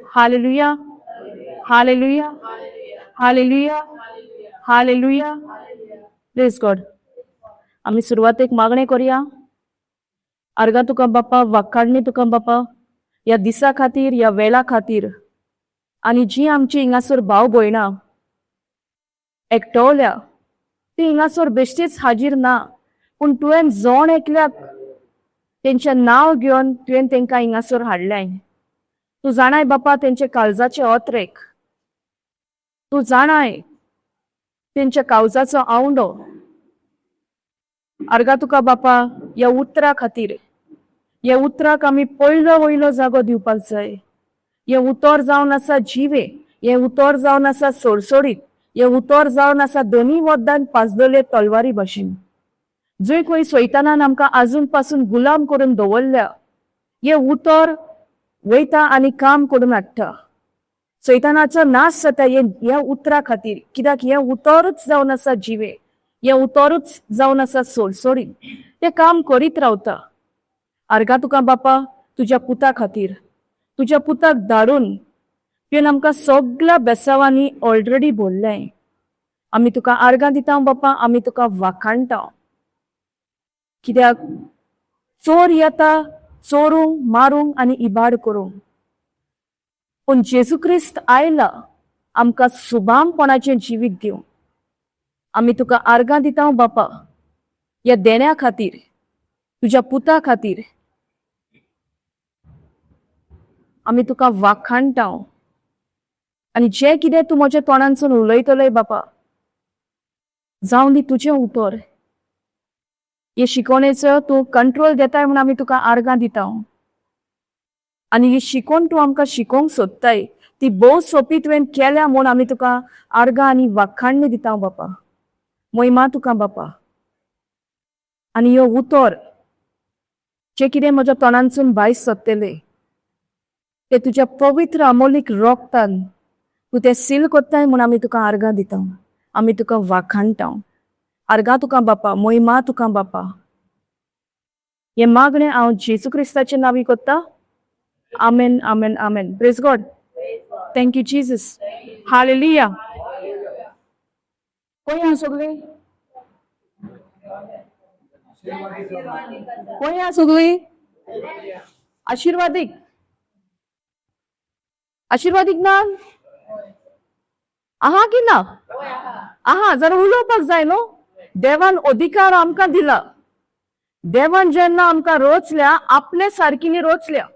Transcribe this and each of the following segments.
Hallelujah, hallelujah, hallelujah, hallelujah. Praise God. आम्ही सुरुवातेक मागणे करूया. अर्गा तुका बाप्पा, वाखाणणी तुका बाप्पा, या दिसा खातीर, या वेळा खातीर, आणि जी आमची हिंगासर भाव भयणां एकटवल्या ती हिंगासर बेश्टीच हाजीर ना, पूण तुवें जोण एकल्याक तेंचें नांव घेवन तुवें तेंकां हिंगासर हाडल्याय. तूं जाणाय बापा तेंचे काळजाचे ओत्रेक, तूं जाणाय तेंच्या काळजाचो आवंडो. अर्गा तुका बापा या उतरा खातीर, या उतराक आमी पयलो वयलो जागो दिवपाक जाय. हे उतर जावन आसा जिवे, हे उतर जावन आसा सोडसोडीत, हे उतर जावन आसा दोनी वद्दान पाजलेले तलवारी भाशेन. जंय खंय सैतानान आमकां आजून पासून गुलाम करून दवरल्या, हे उतर वयता आनी काम करून हाडटा. सैतानाचो नाश जाता ह्या उतरा खातीर, कित्याक हे उतरच जावन आसा जिवे, हे उतरच जावन आसा सोडसोडीत, ते काम करीत रावता. अर्गा तुका बापा तुज्या पुता खातीर, तुज्या पुताक धाडून तुवें आमकां सगळ्या बेसावांनी ऑलरेडी भरल्याय. आमी तुका आर्गां दिता बापा, आमी तुका वाखाणटा. कित्याक चोर येता चोरूंक, मारूंक आनी इबाड करूंक, पूण जेजू क्रिस्त आयला आमकां सुभामपणाचें जिवीत दिवंक. आमी तुका आर्गां दिता बापा ह्या देण्या खातीर, तुज्या पुता खातीर. आमी तुका वाखाणटा. आनी जें कितें तूं म्हज्या तोंडांसून उलयतलय बापा, जावं दी तुजें उतर. हे शिकोवणेचो तूं कंट्रोल देताय म्हूण आमी तुका आर्गां दिता. आनी ही शिकोवन तूं आमकां शिकोवंक सोदताय ती भोव सोपी तुवें केल्या म्हूण आमी तुका आर्गां आनी वाखाणणी दिता बापा. महिमा तुका बापा. आनी ह्यो उतर जे कितें म्हज्या तोंडांसून भायर सरतले ते तुज्या पवित्र अमोलीक रोगतान तूं ते सील कोत्ताय म्हूण आमी तुका आर्गां दिता. आमी तुका वाखाणटा. आर्गां तुका बापा, महिमा तुका बापा. हे मागणें हांव जेजू क्रिस्ताचे नांवी कोत्ता. आमेन, आमेन, आमेन. Praise God. Thank you Jesus. Hallelujah. कोण या सगळी, कोण या सगळी आशीर्वादीक, आशीर्वादीक ना आहा की ना? आहा. जरा उलोवपाक जाय न्हू. देवान अधिकार आमकां दिला. देवान जेन्ना आमकां रोचल्या आपले सारकीनी रोचल्या,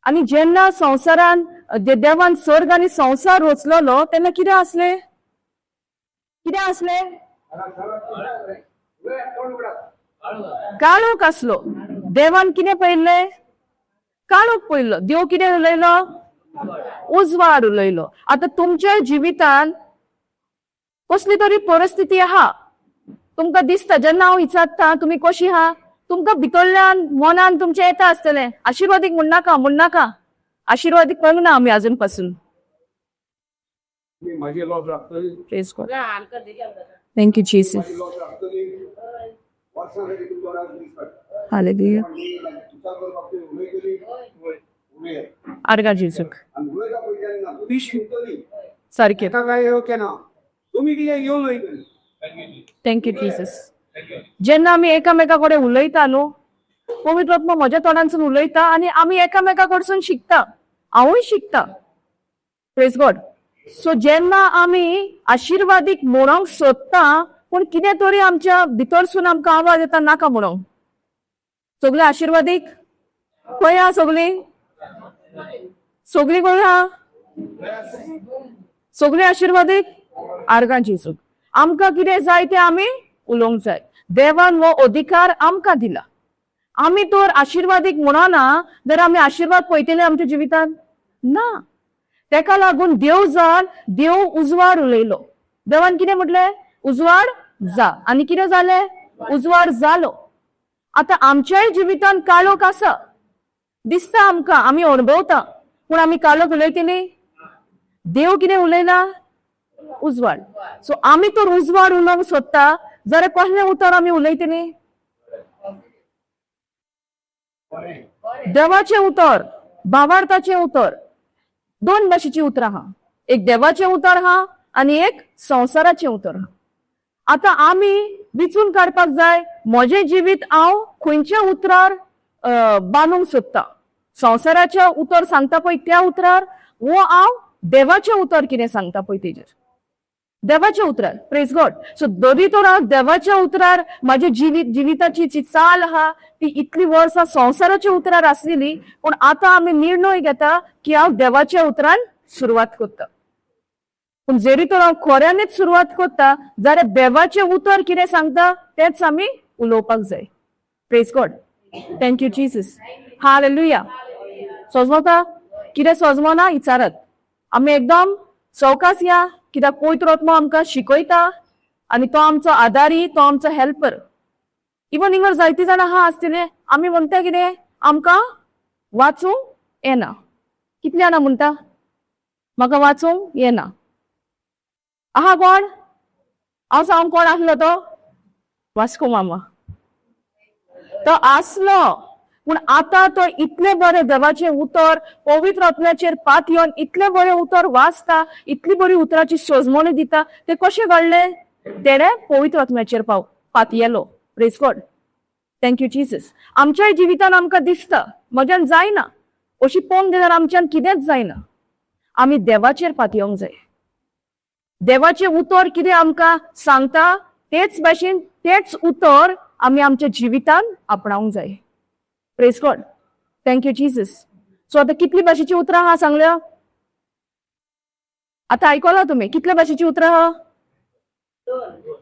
आनी जेन्ना संवसारान देवान सर्ग आनी संवसार रोचलोलो तेन्ना कितें आसले, कितें आसले? काळोख आसलो. देवान कितें पयल्ले? काळोख पयल्लो. देव कितें उलयलो? उजवाड उलयलो. आतां तुमच्या जिवितान कसली तरी परिस्थिती आहा, तुमकां दिसता जेन्ना हांव विचारता तुमी कशी आहा, तुमकां भितरल्यान मनान तुमचें येता आसतलें आशिर्वादीक म्हण नाका, म्हण नाका. आशिर्वादीक म्हणूंक ना आमी आजून पासून. Thank you Jesus. हालेलुया. आर्गां जेजूक सारकें. Thank you Jesus. जेन्ना आमी एकामेका कडेन उलयता न्हू, पवित्र आत्मा म्हज्या तोंडांसून उलयता आनी आमी एकामेका कडसून शिकता. हांवूय शिकता. Praise God. सो जेन्ना आमी आशिर्वादीक म्हणूंक सोदता पूण कितें तरी आमच्या भितरसून आमकां आवाज येता नाका म्हणूंक. सगळे आशिर्वादीक खंय आहा? सगळी सगळी खंय आहा? सगळे आशिर्वादीक आर्गां जेजूक. आमकां कितें जाय तें आमी उलोवंक जाय. देवान हो अधिकार आमकां दिला. आमी तर आशिर्वादीक म्हणना जाल्यार आमी आशिर्वाद पळयतले आमच्या जिवितान ना. तेका लागून देव जावन देव उजवाड उलयलो. देवान कितें म्हटलें? उजवाड जा. आनी कितें जालें? उजवाड जालो. आतां आमच्याय जिवितान काळोख आसा, दिसता आमकां, आमी अणभवता, पूण आमी काळोख उलयतली? देव कितें उलयला? उजवाड. सो आमी तर उजवाड उलोवंक सोदता जाल्यार कसलें उतर आमी उलयतली? देवाचें उतर, भावार्थाचें उतर. दोन भाशेची उतरां हा. एक देवाचे उतर हा आणि एक संसाराचे उतर हा. आता आम्ही विचून काडपाक जाय म्हजें जिवीत हांव खंयच्या उतरार बांदूंक सोदता. संसाराच्या उतर सांगता पळय त्या उतरार, वो हांव देवाचे उतर कितें सांगता पळय तेजेर. देवाच्या उतरार. Praise God. सो दोनी तर हांव देवाच्या उतरार माझ्या जिविताची जी चाल आहा ती इतली वर्सां संसाराच्या उतरार आसलेली, पूण आतां आमी निर्णय घेता की हांव देवाच्या उतरान सुरवात करता. पूण जरी तर हांव खऱ्यांनीच सुरवात करता जाल्यार देवाचे उतर कितें सांगता तेच आमी उलोवपाक जाय. Praise God. Thank you Jesus. Hallelujah. सजमता कितें सजमना विचारात. आमी एकदम सवकास या, कित्याक पवित्र आत्मा आमकां शिकयता आनी तो आमचो आदारी, तो आमचो हेल्पर. इवन हिंगर जायतीं जाणां आहा आसतले आमी म्हणटा कितें आमकां वाचूंक येना. कितले जाणां म्हणटा म्हाका वाचूंक येना. आहा कोण? हांव सांग कोण आसलो तो? वास्को मामा. तो आसलो, पूण आतां तो इतले बरे देवाचे उतर पवित्र आत्म्याचेर पात येवन इतले बरे उतर वाचता, इतली बरी उतराची सोजमणी दिता. ते कशें घडले? तेणे पवित्र आत्म्याचेर पात येलो. Praise God. Thank you Jesus. आमच्याय जिवितान आमकां दिसता म्हज्यान जायना, अशी पळोवंक गेल्यार आमच्यान कितेंच जायना. आमी देवाचेर पात येवंक जाय. देवाचे उतर कितें आमकां सांगता तेच भाशेन तेच उतर आमी आमच्या जिवितान आपणावंक जाय. Praise God. Thank you Jesus. So आतां कितली भाशेची उतरां आहा सांगल्या? आतां आयकला तुमी कितल्या भाशेची उतरां आहा?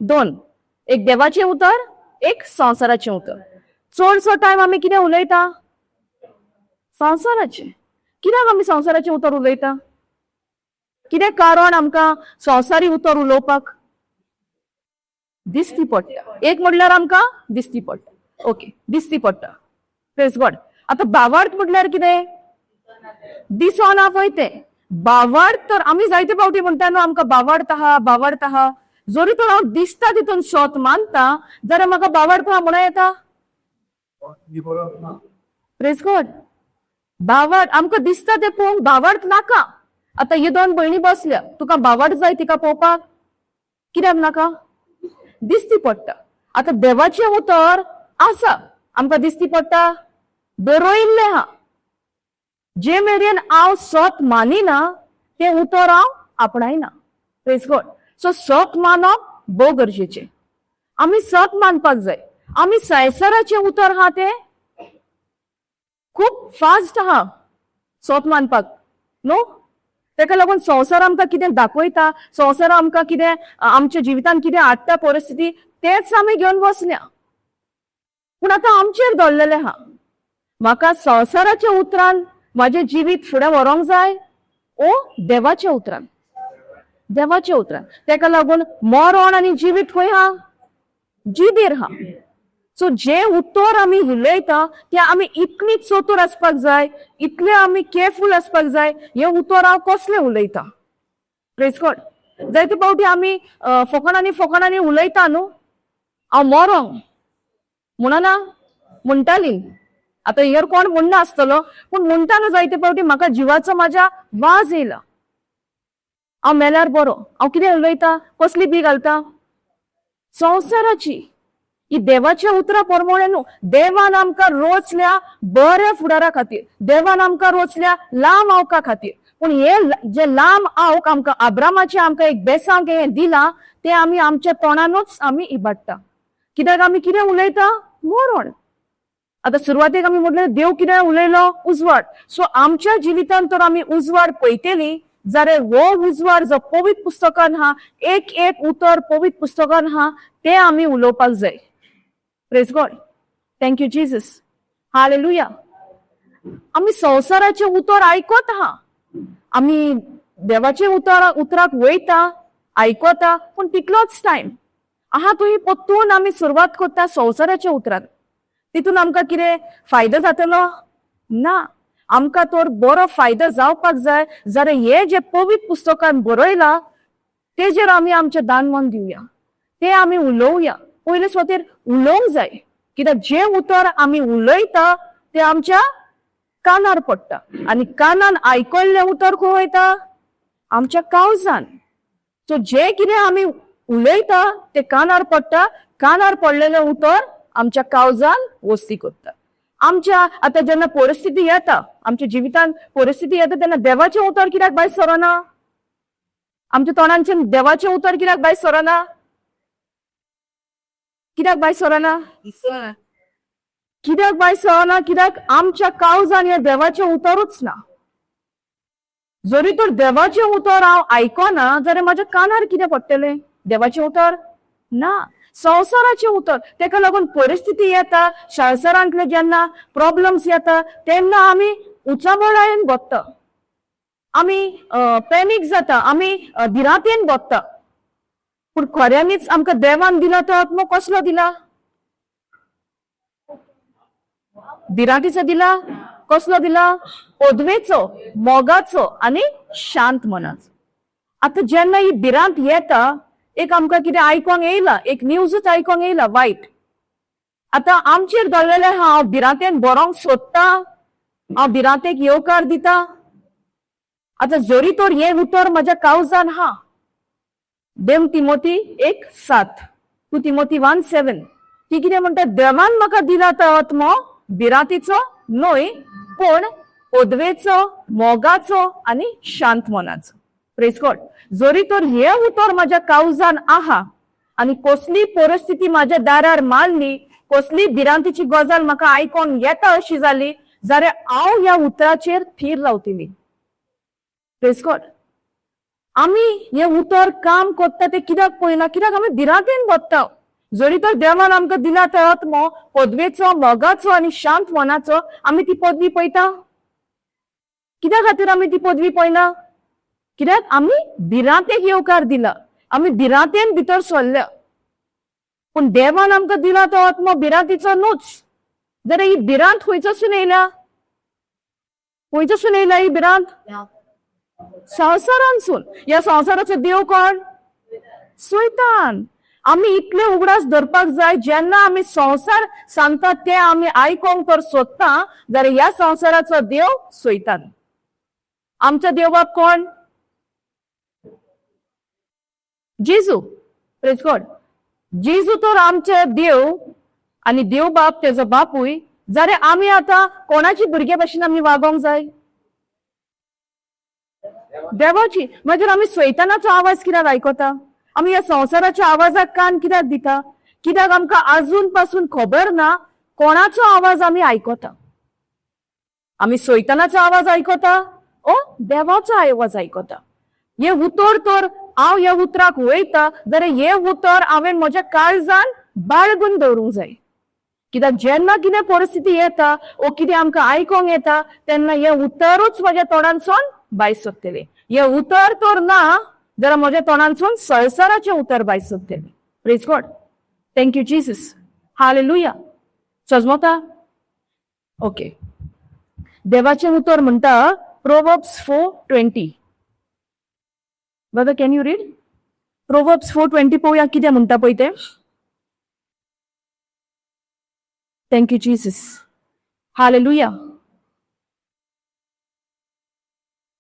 दोन. एक देवाचे उतर, एक संसाराचे उतर. चडसो टायम आमी कितें उलयता? संसाराचे. कित्याक आमी संसाराचे उतर उलयता? कितें कारण आमकां संवसारी उतर उलोवपाक? दिसती पडटा. एक म्हणल्यार आमकां दिसती पडटा. ओके, दिसती पडटा. Praise God. आतां भावार्थ म्हणल्यार कितें? दिसना पळय तें. भावार्थ तर आमी जायते फावटी म्हणटा न्हू आमकां भावार्थ आहा, भावार्थ आहा. जरी तर हांव दिसता तितून सोत मानता जाल्यार म्हाका भावार्थ आहा म्हणून येता. Praise God. भावार्थ आमकां दिसता तें पळोवंक भावार्थ नाका. आतां हे दोन भयणी बसल्या, तुका भावार्थ जाय तिका पळोवपाक? कित्याक नाका? दिसती पडटा. आतां देवाचें उतर आसा, आमकां दिसती पडटा, बरयल्लें आहा. जे मेरेन हांव सोत मानिना तें उतर हांव आपणायना. Praise God. सो सोत मानप भोव गरजेचें. आमी सोत मानपाक जाय. आमी संवसाराचें उतर आहा तें खूब फास्ट आहा सोत मानपाक न्हू. तेका लागून संवसार आमकां कितें दाखयता, संवसार आमकां कितें आमच्या जिवितान कितें हाडटा परिस्थिती, तेच आमी घेवन बसल्या. पूण आतां आमचेर दडलेलें आहा. म्हाका संवसाराच्या उतरान म्हाजें जिवीत फुडें व्हरोंक जाय ओ देवाच्या उतरान. देवाच्या उतरान. तेका लागून मरण आनी जिवीत खंय आहा? जिबेर आहा. सो जे उतर आमी उलयता ते आमी इतली चतूर आसपाक जाय, इतले आमी केअरफूल आसपाक जाय. हे उतर हांव कसले उलयता? Praise God. जायते फावटी आमी फकाणांनी उलयता न्हू, हांव मरोंक म्हणना म्हणटाली. आतां हेर कोण म्हणना आसतलो, पूण म्हणटा न्हू जायते फावटी म्हाका जिवाचो म्हाज्या वाज येयला. हांव मेल्यार बरो. हांव कितें उलयता? कसली बी घालता? संवसाराची. ही देवाच्या उतरा प्रमाणे न्हू. देवान आमकां रोचल्या बऱ्या फुडारा खातीर, देवान आमकां रोचल्या लांब आवका खातीर. पूण हे जे लांब आवक आमकां अब्रामाचे आमकां एक बेसांक हें दिलां तें आमी आमच्या तोंडानूच आमी इबाडटा. कित्याक आमी कितें उलयता? मरण. आतां सुरवातेक आमी म्हटलें देव कितें उलयलो? उजवाड. सो आमच्या जिवितान तर आमी उजवाड पळयतली जाल्यार हो उजवाड जो पवित्र पुस्तकान आहा, एक एक उतर पवित्र पुस्तकान आहा तें आमी उलोवपाक जाय. Praise God. Thank you Jesus. Hallelujah. आमी संवसाराचें उतर आयकत आहा, आमी देवाचे उतराक वयता, आयकता, पूण तितलोच टायम आहा थंय परतून आमी सुरवात करता संवसाराच्या उतरान. तितून आमकां कितें फायदो जातलो? ना. आमकां तर बरो फायदो जावपाक जाय जाल्यार हे जे पवित्र पुस्तकान बरयलां तेजेर आमी आमचें दान मन दिवया, तें आमी उलोवया. पयले स्वतेर उलोवंक जाय, कित्याक जे उतर आमी उलयता ते आमच्या कानार पडटा आणि कानान आयकल्लें उतर खंय वयता? आमच्या काळजान. सो जे कितें आमी उलयता ते कानार पडटा, कानार पडलेलें उतर आमच्या काळजान वस्ती करता. आमच्या आतां जेन्ना परिस्थिती येता, आमच्या जिवितांत परिस्थिती येता तेन्ना देवाचें उतर कित्याक भायर सरना? आमच्या तोंडांचें देवाचें उतर कित्याक भायर सरना? कित्याक भायर सरना? कित्याक भायर सरना? कित्याक आमच्या काळजान हें देवाचें उतरूच ना. जरी तर देवाचें उतर हांव आयकना जाल्यार म्हाज्या कानार कितें पडटलें? देवाचें उतर ना. संवसाराचें उतर. तेका लागून परिस्थिती येता, संवसारांतले जेन्ना प्रॉब्लेम्स येता तेन्ना आमी उचाबळायेन बसता, आमी पॅनीक जाता, आमी भिरांतेन बसता. पूण खऱ्यांनीच आमकां देवान दिला तो आत्मो कसलो दिला? भिरांतीचो दिला? कसलो दिला? पदवेचो, मोगाचो आनी शांत मनाचो. आतां जेन्ना ही भिरांत येता, एक आमकां कितें आयकोंक येयला, एक न्यूजच आयकोंक येयला वायट. आतां आमचेर धरलेलें हांव भिरांतेन बरोंक सोदता, हांव भिरांतेक येवकार दिता. आतां जरी तर हें उतर म्हज्या काळजान हा. 2 तिमोथी 1:7, 2 तिमोथी 1:7 ती कितें म्हणटा? देवान म्हाका दिला तो आत्मो भिरांतीचो न्हय, पूण पदवेचो, मोगाचो आनी शांत मनाचो. Praise God. जरी तर हे उतर म्हज्या काळजान आहा आनी कसली परिस्थिती म्हाज्या दारार मारली, कसली भिरांतीची गजाल म्हाका आयकोंक येता अशी जाली जाल्यार हांव ह्या उतराचेर थीर रावतली. Praise God. आमी हे उतर काम करता ते कित्याक पळयना? कित्याक आमी भिरांतेन बसता. जरी तर देवान आमकां दिला तो आत्मो पदवेचो, मोगाचो आनी शांत मनाचो, आमी ती पदवी पळयता. कित्या खातीर आमी ती पदवी पळयना? कित्याक आमी भिरांतेक येवकार दिला, आमी भिरांतेन भितर सरल्या. पूण देवान आमकां दिला तो आत्मो भिरांतीचो न्हूच जाल्यार ही भिरांत खंयच्यासून येयल्या? खंयच्यासून येयल्या ही भिरांत? संवसारांसून. ह्या संवसाराचो देव कोण? सैतान. आमी इतले उगडास धरपाक जाय, जेन्ना आमी संवसार सांगता ते आमी आयकोंक तर सोदता जाल्यार ह्या संवसाराचो देव सैतान. आमचो देव बाप कोण? जेजू. Praise God. जेजू तर आमचे देव आनी देव बाप तेजो बापूय, जाल्यार आमी आतां कोणाची भुरगे भाशेन आमी वागोंक जाय? देवाची. मागीर आमी सैतानाचो आवाज कित्याक आयकता? आमी ह्या संवसाराच्या आवाजाक कान कित्याक दिता? कित्याक आमकां अजून पासून खबर ना कोणाचो आवाज आमी आयकता. आमी सैतानाचो आवाज आयकता ओ देवाचो आवाज आयकता. हे उतर तर हांव ह्या उतराक वयता जाल्यार हे उतर हांवें म्हज्या काळजान बाळगून दवरूंक जाय. कित्याक जेन्ना कितें परिस्थिती येता ओ कितें आमकां आयकोंक येता तेन्ना हे उतरूच म्हज्या तोंडांतसून भायर सरतलें. हे उतर तर ना जाल्यार म्हज्या तोंडांतसून संवसाराचें उतर भायर सरतलें. Praise God. Thank you Jesus. Hallelujah. सजमता. ओके. देवाचें उतर म्हणटा Proverbs 4:20. Brother, can you read? Proverbs 4:20 पळोवया कितें म्हणटा पळय तें. Thank you Jesus. हालेलुया.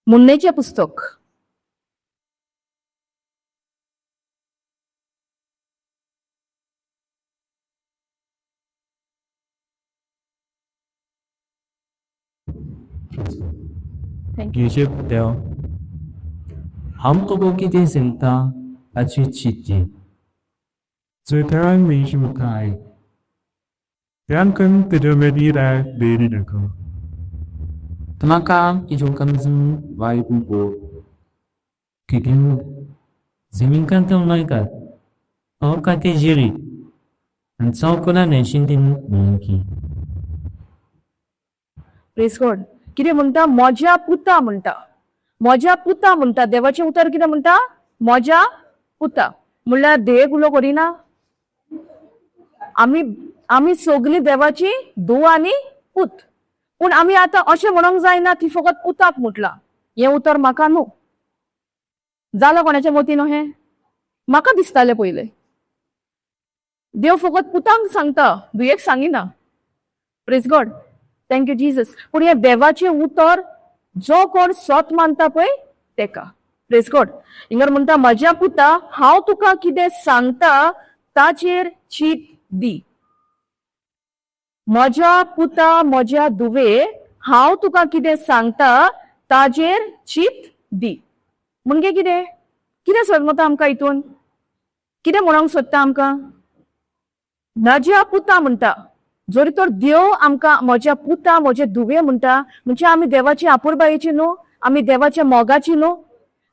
मुन्नेचें पुस्तक. Yusuf Del Hamko kiti sinta achi chiti. Zötern mich mukai. Danken bedömedi da bedinako. Tamaka ijungkanzum vai bubo. Kikin ziminkan tam naika. Oka te jiri. And saukuna neshintin munki. Praise God. कितें म्हणटा? म्हज्या पुता म्हणटा. म्हज्या पुता म्हणटा. देवाचें उतर कितें म्हणटा? म्हज्या पुता. म्हणल्यार देव उलो करिना. आमी सगळीं देवाची धूव आनी पूत. पूण आमी आतां अशें म्हणूंक जायना ती फकत पुताक म्हटलां. हें उतर म्हाका न्हू. जालां कोणाच्या मतीन हें? म्हाका दिसतालें पयलें देव फकत पुतांक सांगता, धुयेक सांगिना. Praise God. Thank you Jesus. पूण हे देवाचे उतर जो कोण स्वत मानता पळय तेका. Praise God. हिंगर म्हणटा म्हज्या पुता हांव तुका कितें सांगता ताचेर चीत दी. म्हज्या पुता म्हज्या दुवे हांव तुका कितें सांगता ताचेर चीत दी. म्हणजे कितें कितें समजता आमकां हितून? कितें म्हणूंक सोदता आमकां? म्हज्या पुता म्हणटा. जरी तर देव आमकां म्हज्या पुता म्हजे धुवे म्हणटा म्हणजे आमी देवाची आपुरबायेची न्हू, आमी देवाच्या मोगाची न्हू.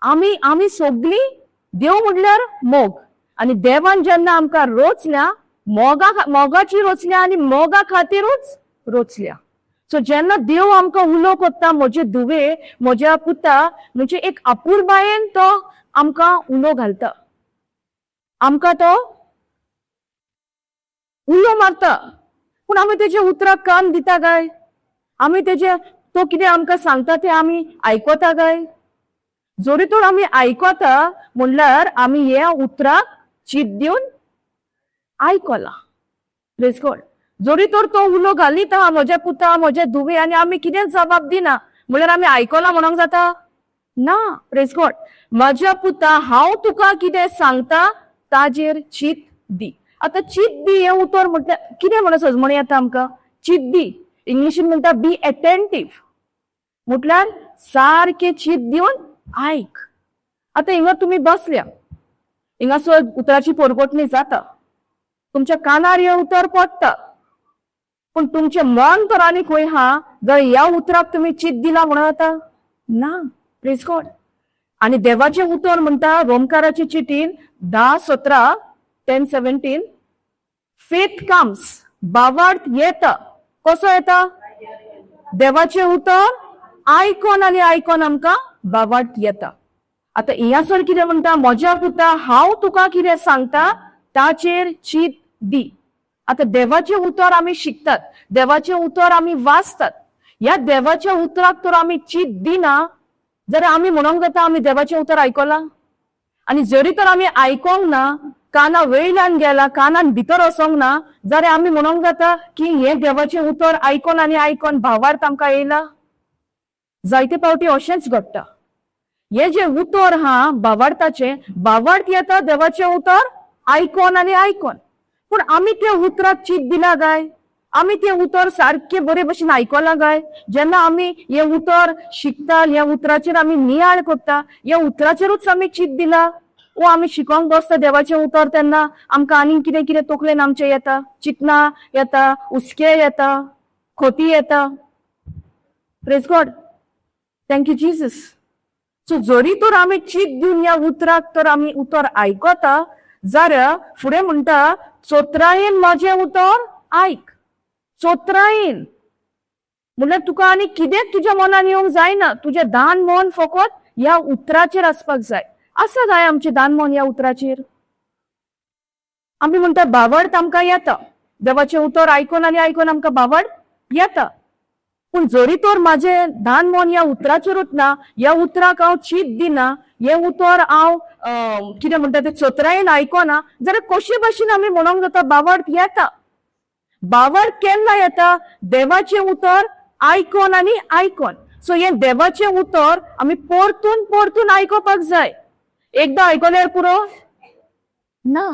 आमी सगळीं देव म्हणल्यार मोग. आनी देवान जेन्ना आमकां रोचल्या मोगाची रोचल्या आनी मोगा खातीरूच रोचल्या. सो जेन्ना देव आमकां उलो कोत्ता म्हजे धुवे म्हज्या पुता म्हणजे एक आपुरबायेन तो आमकां उलो घालता. आमकां तो उलो मारता. पूण आमी तेजे उतराक कान दिता काय? आमी तेजे तो कितें आमकां सांगता तें आमी आयकता काय? जरी तर आमी आयकता म्हणल्यार आमी ह्या उतराक चीत दिवन आयकला. Praise God. जरी तर तो उलो घालीत आहा म्हजे पुता म्हजे धुवे आनी आमी कितें जबाब दिना म्हणल्यार आमी आयकला म्हणूंक जाता? ना. Praise God. म्हज्या पुता हांव तुका कितें सांगता ताचेर चीत दी. आता चीत दी हे उतर म्हटल्यार कितें म्हणून सजमणी येता आमकां? चीत दी इंग्लिशीन म्हणटा बी एटेंटिव्ह. म्हटल्यार सारकें चीत दिवन आयक. आता हिंगा तुमी बसल्या, हिंगासर उतराची परगोटणी जाता, तुमच्या कानार हे उतर पडटा, पण तुमचे मन तर आनी खंय हा जर ह्या उतराक तुमी चीत दिला म्हणून जाता? ना. Praise God. आणि देवाचे उतर म्हणटा रोमकाराची चिटीन 10:17 10:17 फेथ कम्स बावार्थ येता. कसो येता? देवाचे उतर आयकून आनी आयकून आमकां बावार्थ येता. आता हिंगासर कितें म्हणटा? म्हज्या पुता हांव तुका कितें सांगता ताचेर चीत दी. आता देवाचे उतर आमी शिकतात, देवाचे उतर आमी वाचतात. ह्या देवाच्या उतराक तर आमी चीत दिना जाल्यार आमी म्हणूंक जाता आमी देवाचे उतर आयकला. आनी जरी तर आमी आयकोंक ना, काना वयल्यान गेला, कानान भितर वसोंक ना, जाल्यार आमी म्हणूंक जाता की हे देवाचे उतर आयकोन आनी आयकोन भावार्थ आमकां येयला. जायते फावटी अशेंच घडटा. हे जे उतर हा भावार्थाचे भावार्थ येता देवाचे उतर आयकोन आनी आयकोन. पूण आमी त्या उतराक चीत दिला काय? आमी ते उतर सारखे बरे भशेन आयकला काय? जेन्ना आमी हे उतर शिकता, ह्या उतराचेर आमी नियाळ करता, ह्या उतराचेरूच आमी चीत दिला, वो आमी शिकोंक बसता देवाचें उतर तेन्ना आमकां आनीक कितें कितें तकलेन आमचे येता, चिंतना येता, हुस्के येता, खोटी येता. Praise God. Thank you Jesus. So जरी तर आमी चीत दिवन ह्या उतराक तर आमी उतर आयकता जाल्यार फुडें म्हणटा चोत्रायेन म्हजें उतर आयक. चोत्रायेन म्हणल्यार तुका आनी कितेंच तुज्या मनान येवंक जायना. तुजें दान मन फकत ह्या उतराचेर आसपाक जाय. आसा काय आमचें दान मन ह्या उतराचेर? आमी म्हणटा भावार्थ आमकां येता, देवाचें उतर आयकून आनी आयकून आमकां भावार्थ येता. पूण जरी तर म्हाजें दान मन ह्या उतराचेरूच ना, ह्या उतराक हांव चीत दिना, हे उतर हांव कितें म्हणटा तें चोत्रायेन आयकना जाल्यार कशे भाशेन आमी म्हणूंक जाता भावार्थ येता? भावार्थ केन्ना येता? देवाचें उतर आयकोन आनी आयकोन. सो हे देवाचें उतर आमी परतून परतून आयकोपाक जाय. एकदां आयकल्यार पुरो ना.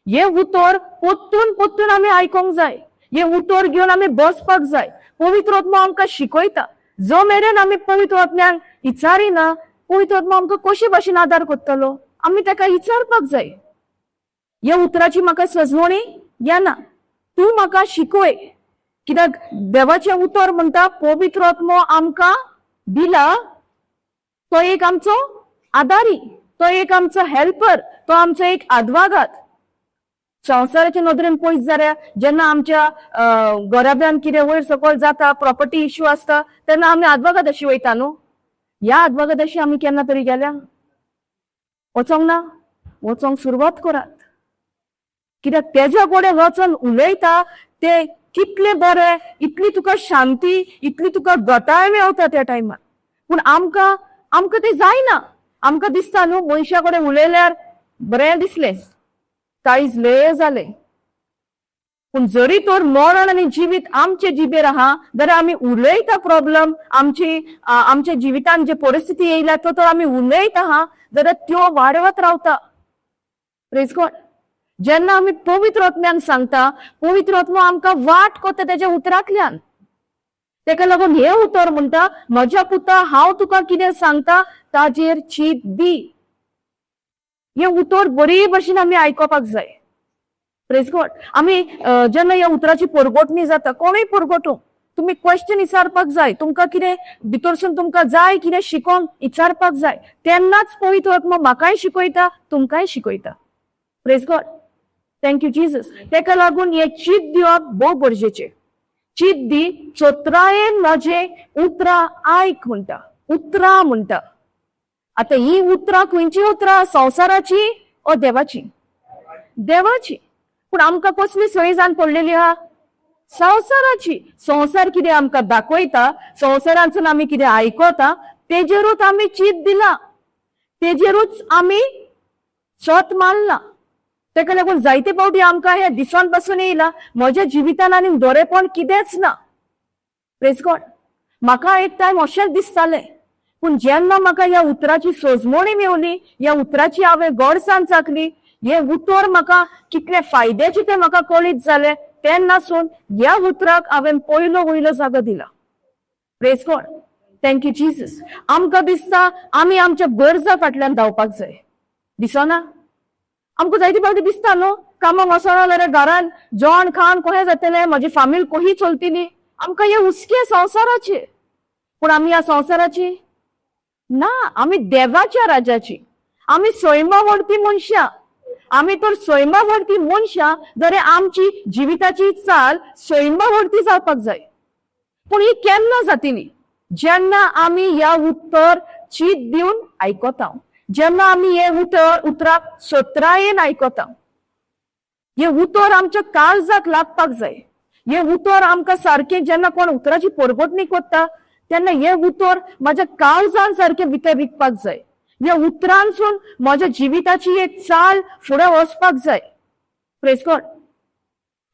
हे उतर परतून परतून आमी आयकोंक जाय. हे उतर घेवन आमी बसपाक जाय. पवित्र आत्मा आमकां शिकयता. जो मेरेन आमी पवित्र आत्म्याक विचारिना पवित्र आत्मा आमकां कशे भाशेन आदार करतलो आमी ताका विचारपाक जाय. ह्या उतराची म्हाका सजवणी येना, तूं म्हाका शिकय. कित्याक देवाचें उतर म्हणटा पवित्र आत्मा आमकां दिला, तो एक आमचो आदारी, तो एक आमचो हेल्पर, तो आमचो एक आदवागात. संवसाराच्या नदरेन पळयत जाल्यार जेन्ना आमच्या घराब्यान कितें वयर सकयल जाता, प्रॉपर्टी इश्यू आसता, तेन्ना आमी आदवोगादाशी वयता न्हू. ह्या आदवोगादाशी आमी केन्ना तरी गेल्या? वचोंक ना. वचोंक सुरवात करात. कित्याक तेज्या कडेन वचोन उलयता ते कितले बरे, इतली तुका शांती, इतली तुका गटाय मेवता त्या टायमार. पूण आमकां ते जायना. आमकां दिसता न्हू मनशा कडेन उलयल्यार बरें दिसलें, काळीज लय जालें. पूण जरी तर मरण आनी जिवीत आमचे जिबेर आहा जाल्यार आमी उलयता प्रॉब्लेम आमच्या जिवितान जे परिस्थिती येयल्या तो तर आमी उलयत आहा जाल्यार त्यो वाडवत रावता. Praise God. जेन्ना आमी पवित्र आत्म्यान सांगता, पवित्र आत्मा आमकां वाट कोता तेज्या उतरांतल्यान. तेका लागून हे उतर म्हणटा, म्हज्या पुता हांव तुका कितें सांगता ताजेर चीत दी. हे उतर बरी भशेन आमी आयकोपाक जाय. Praise God. आमी जेन्ना ह्या उतराची परगोटणी जाता, कोणूय परगोटूं, तुम्ही क्वेश्चन विचारपाक जाय. तुमकां कितें भितरसून तुमकां जाय कितें शिकोंक विचारपाक जाय. तेन्नाच पवित्र आत्मा म्हाकाय शिकयता, तुमकांय शिकयता. Praise God. Thank you Jesus. तेका लागून हे चीत दिवप भोव गरजेचें. चीत दी, चोत्रायेन म्हजे उतरां आयक म्हणटा. उतरां म्हणटा. आता ही उतरां खंयची उतरां? संवसाराची ओ देवाची? देवाची. पूण आमकां कसली सय जावन पडलेली आहा? संवसाराची. संवसार कितें आमकां दाखयता, संवसारांतसून आमी कितें आयकता, तेजेरूच आमी चीत दिला, तेजेरूच आमी सोत मारला. तेका लागून जायते फावटी आमकां हे दिसून पासून येयला म्हज्या जिवितान आनी बरेपण कितेंच ना. Praise God. म्हाका एक टायम अशेंच दिसतालें, पूण जेन्ना म्हाका ह्या उतराची सोजमणी मेवली, ह्या उतराची हांवें गडसाण चाखली, हे उतर म्हाका कितले फायद्याचे ते म्हाका कळीत जालें, तेन्नासून ह्या उतराक हांवें पयलो वयलो जागो दिला. Praise God. Thank you Jesus. आमकां दिसता आमी आमच्या गरजा फाटल्यान धांवपाक जाय. दिसना? आमकां जायते फावटी दिसता न्हू, कामाक वचना जाल्यार घरान जेवण खाण कशें जातलें, म्हजी फामील कशी चलतली. आमकां हे हुस्के संवसाराचे. पूण आमी ह्या संवसाराची ना, आमी देवाच्या राज्याची. आमी सैमावरती मनशां. आमी तर सैमावरती मनशां जाल्यार आमची जिविताची चाल सैमावरती जावपाक जाय. पूण ही केन्ना जातली? जेन्ना आमी ह्या उतर चीत दिवन आयकता, जेन्ना आमी हे उतराक सोत्रायेन आयकता. हे उतर आमच्या काळजाक लागपाक जाय. हे उतर आमकां सारखें जेन्ना कोण उतराची परगोटणी करता तेन्ना हे उतर म्हाज्या काळजान सारखें भितर रिगपाक जाय. ह्या उतरांसून म्हज्या जिविताची एक चाल फुडें वचपाक जाय. Praise God.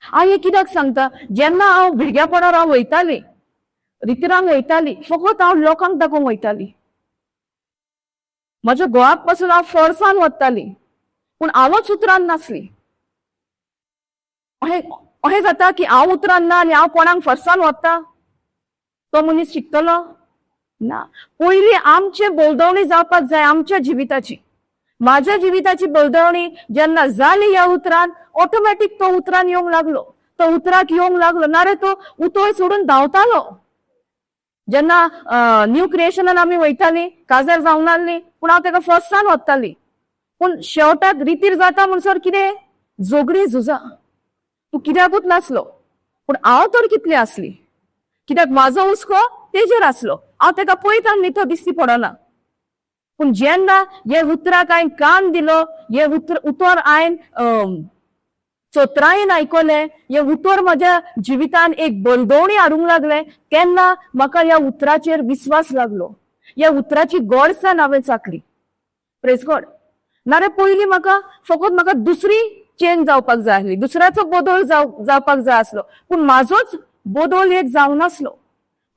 हांव हे कित्याक सांगता, जेन्ना हांव भुरगेपणांत हांव वयताली, रितीरांक वयताली, फकत हांव लोकांक दाखोवंक वयताली. म्हज्या घोवाक पासून हांव फोर्सान वताली, पूण हांवच उतरान नासली. अशें जाता की हांव उतरान ना आनी हांव कोणाक फोर्सान वता, तो मनीस शिकतलो ना. पयलीं आमची बोलदवणी जावपाक जाय आमच्या जिविताची. माझ्या जिविताची बोलदवणी जेन्ना जाली ह्या उतरान, ऑटोमॅटीक तो उतरान येवंक लागलो, तो उतराक येवंक लागलो. ना रे तो उतर सोडून धांवतालो. जेन्ना न्यू क्रिएशनान आमी वयताली, काजार जावंक नासली, पूण हांव तेका फर्स्टान वताली. पूण शेवटाक रितीर जाता म्हणसर कितें झगडी झुजा. तूं कित्याकूच नासलो, पूण हांव तर कितली आसली, कित्याक म्हाजो हुस्को तेजेर आसलो. हांव तेका पळयता न्ही तो दिसती पडना. पूण जेन्ना हे उतराक हांवें कान दिलो, हे उतर हांवें चोत्रायेन आयकलें, हे उतर म्हज्या जिवितान एक बलदवणी हाडूंक लागलें, तेन्ना म्हाका ह्या उतराचेर विस्वास लागलो. ह्या उतराची गडसाण हांवें चाखली. Praise God. नारे पयलीं म्हाका दुसरी चेंज जावपाक जाय आसली, दुसऱ्याचो बदल जावपाक जाय आसलो, पूण म्हाजोच बदल एक जावं नासलो.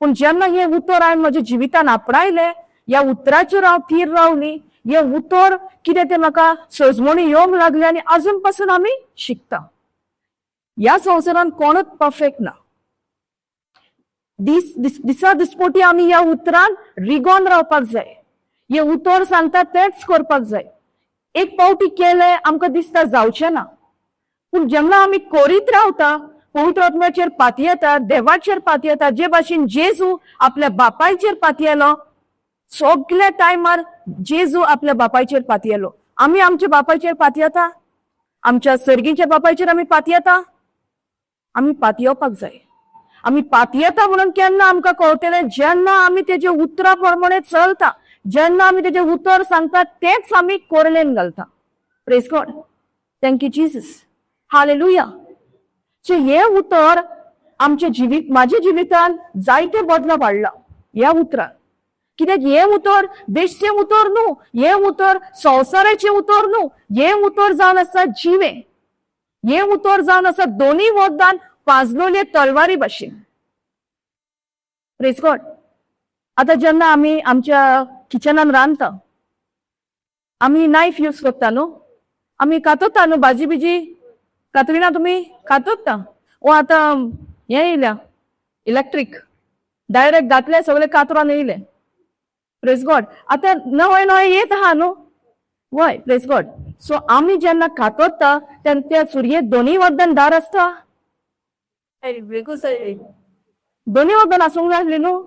पूण जेन्ना हे उतर हांवें म्हज्या जिवितान आपणायलें, ह्या उतराचेर हांव थीर रावली, हे उतर कितें तें म्हाका सोजमणी येवंक लागली आनी अजून पासून आमी शिकता. ह्या संवसारान कोणूच परफेक्ट ना. दिसा दिसपोटी आमी ह्या उतरान रिगोन रावपाक जाय. हे उतर सांगता तेंच करपाक जाय. एक पावटी केलें आमकां दिसता जावचें ना, पूण जेन्ना आमी करीत रावता, पवित्र आत्म्याचेर पातयेता, देवाचेर पातयेता, जे भाशेन जेजू आपल्या बापायचेर पातयेलो, सगळ्या टायमार जेजू आपल्या बापायचेर पातयेलो. आमी आमच्या बापायचेर पातयेता, आमच्या सर्गीच्या बापायचेर आमी पातयेता. आमी पातयेवपाक जाय. आमी पातयेता म्हणून केन्ना आमकां कळटलें, जेन्ना आमी तेजे उतरा प्रमाणे चलता, जेन्ना आमी तेजे उतर सांगता तेंच आमी कोरलेन घालता. Praise God. Thank you Jesus. Hallelujah. So हे उतर माझ्या जिवितान जायते बदलाव हाडला ह्या उतरान. कित्याक हे उतर बेश्टें उतर न्हू, हे उतर संवसाराचें उतर न्हू, हे उतर जावन आसा जिवे. हे उतर जावन आसा दोन्ही वखदान पाजलोले तलवारी भाशेन. Praise God. आता जेन्ना आमी आमच्या किचनान रांदता, आमी नायफ यूज करता न्हू, आमी कातरता न्हू भाजी बिजी. कातरिना तुमी कातरता ओ आता हे येयल्या इलेक्ट्रीक, डायरेक्ट घातले सगळे कातरान येयले. Praise God. आता नवे नवे येत आहा न्हू. वय प्रेज गॉड. सो आमी जेन्ना कातरता तेन्ना त्या सुरयेक दोन्ही वखदान धार आसता. दोन्ही वखदान आसूंक जाय आसली न्हू.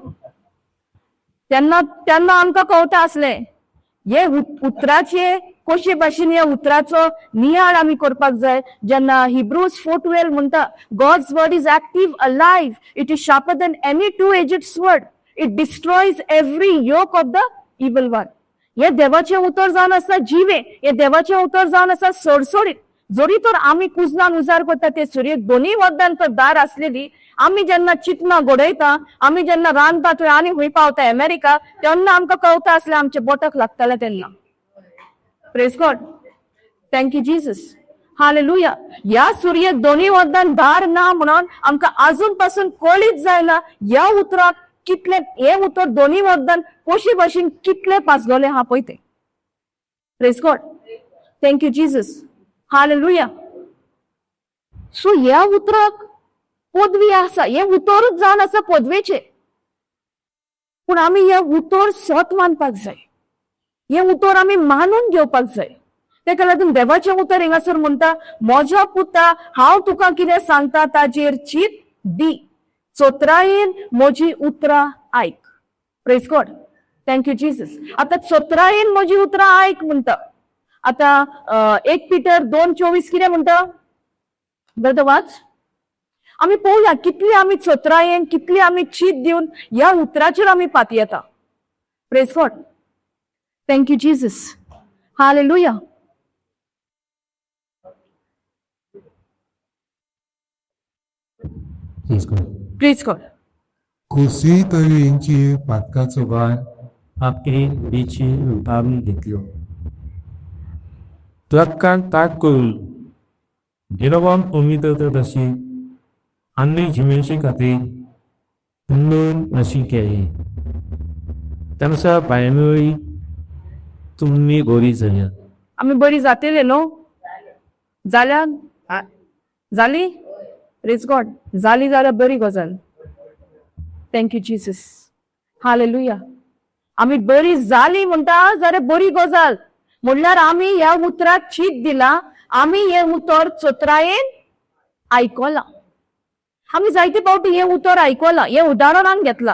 तेन्ना तेन्ना आमकां कळटा आसले हे उतराचे कशे भाशेन हे उतराचो नियाळ आमी करपाक जाय. जेन्ना हिब्रूज 4:12 म्हणटा God's word is active, alive, it is sharper than any two-edged sword, it destroys every yoke of the evil one. हे देवाचे उतर जावन आसा जिवे, हे देवाचे उतर जावन आसा सडसडीत. जरी तर आमी कुजनान उजार करता ते सुरयेक दोन्ही वखदान तर दार आसलेली, आमी जेन्ना चितनां घडयता, आमी जेन्ना रांदता थंय आनी खंय पावता अमेरिका, तेन्ना आमकां कळटा आसलें आमचे बोटाक लागतले तेन्ना. Praise God. Thank you Jesus. Hallelujah. ह्या सुरयेक दोन्ही वखदान धार ना म्हणून आमकां अजून पासून कळीत जायना ह्या उतराक कितले हे उतर दोन्ही वखदान कशे भाशेन कितले पाजलोले हा पळय ते. Praise God. Thank you Jesus. Hallelujah. So ह्या उतराक पदवी आसा, हे उतरच जावन आसा पदवेचे. पूण आमी हे उतर सत मानपाक जाय, हे उतर आमी मानून घेवपाक जाय. तेका लागून देवाचें उतर हिंगासर म्हणटा म्हज्या पुता हांव तुका कितें सांगता ताचेर चित दी, चोत्रायेन म्हजी उतरां आयक. Praise God. Thank you Jesus. आता चोत्रायेन म्हजी उतरां आयक म्हणटा. आता 1 पीटर 2:24 कितें म्हणटा बरं वाच. आमी पळोवया कितली आमी चोत्रायेन कितली आमी चीत दिवन ह्या उतराचेर आमी पातयेता. Praise God. Thank you Jesus. Hallelujah. Praise God. Praise God. Kò sí tẹ̀yìntì pàtàkì báyìí. आपली उडीची उभारून घेतलो. तुकान ताक करून जेरोबाम उमेदवार तशी आनी जिमेशी खातीर म्हणून अशी केली. तांच्या भायनूय तुम्ही बरी जाल्या. आमी बरी जातले न्हू. जाल्या जाली. Praise God. जाली जाल्यार बरी गजाल. Thank you Jesus. हालेलुया. आमी बरी जाली म्हणटा जाल्यार बरी गजाल. म्हणल्यार आमी ह्या उतराक चीत दिला, आमी हे उतर चोत्रायेन आयकलां. आमी जायते फावटी हे उतर आयकलां, हे उदाहरणान घेतला.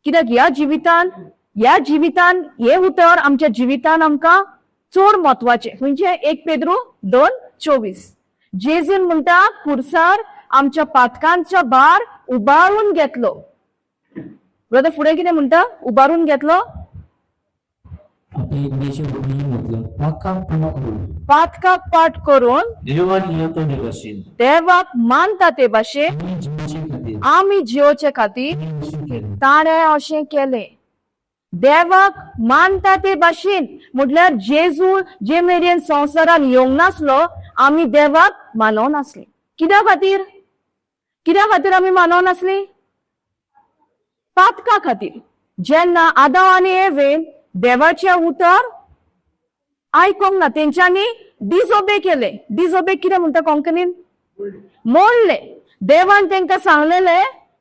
कित्याक ह्या जिवितान हे उतर आमच्या जिवितान आमकां चड म्हत्वाचे. म्हणजे 1 पेद्रू 2:24 जेजून म्हणटा खुर्सार आमच्या पातकांचा भार उबारून घेतलो. ब्रदर फुडें कितें म्हणटा उबारून घेतलो. आपली उडीची भूमी म्हटलं पातकाक पाठ करून देवाक मानता ते भाशेन आमी जिवचे खातीर ताणें अशें केलें. देवाक मानता ते भाशेन म्हटल्यार जेजू जे मेरेन संवसारान येवंक नासलो आमी देवाक मानव नासली. कित्या खातीर आमी मानव नासली. पातका खातीर. जेन्ना आदाम आनी एवेन देवाचे उतर आयकोंक ना, तेंच्यांनी डिसओबे केले. डिसओबे कितें म्हणटा कोंकणीन मोडले. देवान तेंकां सांगलेले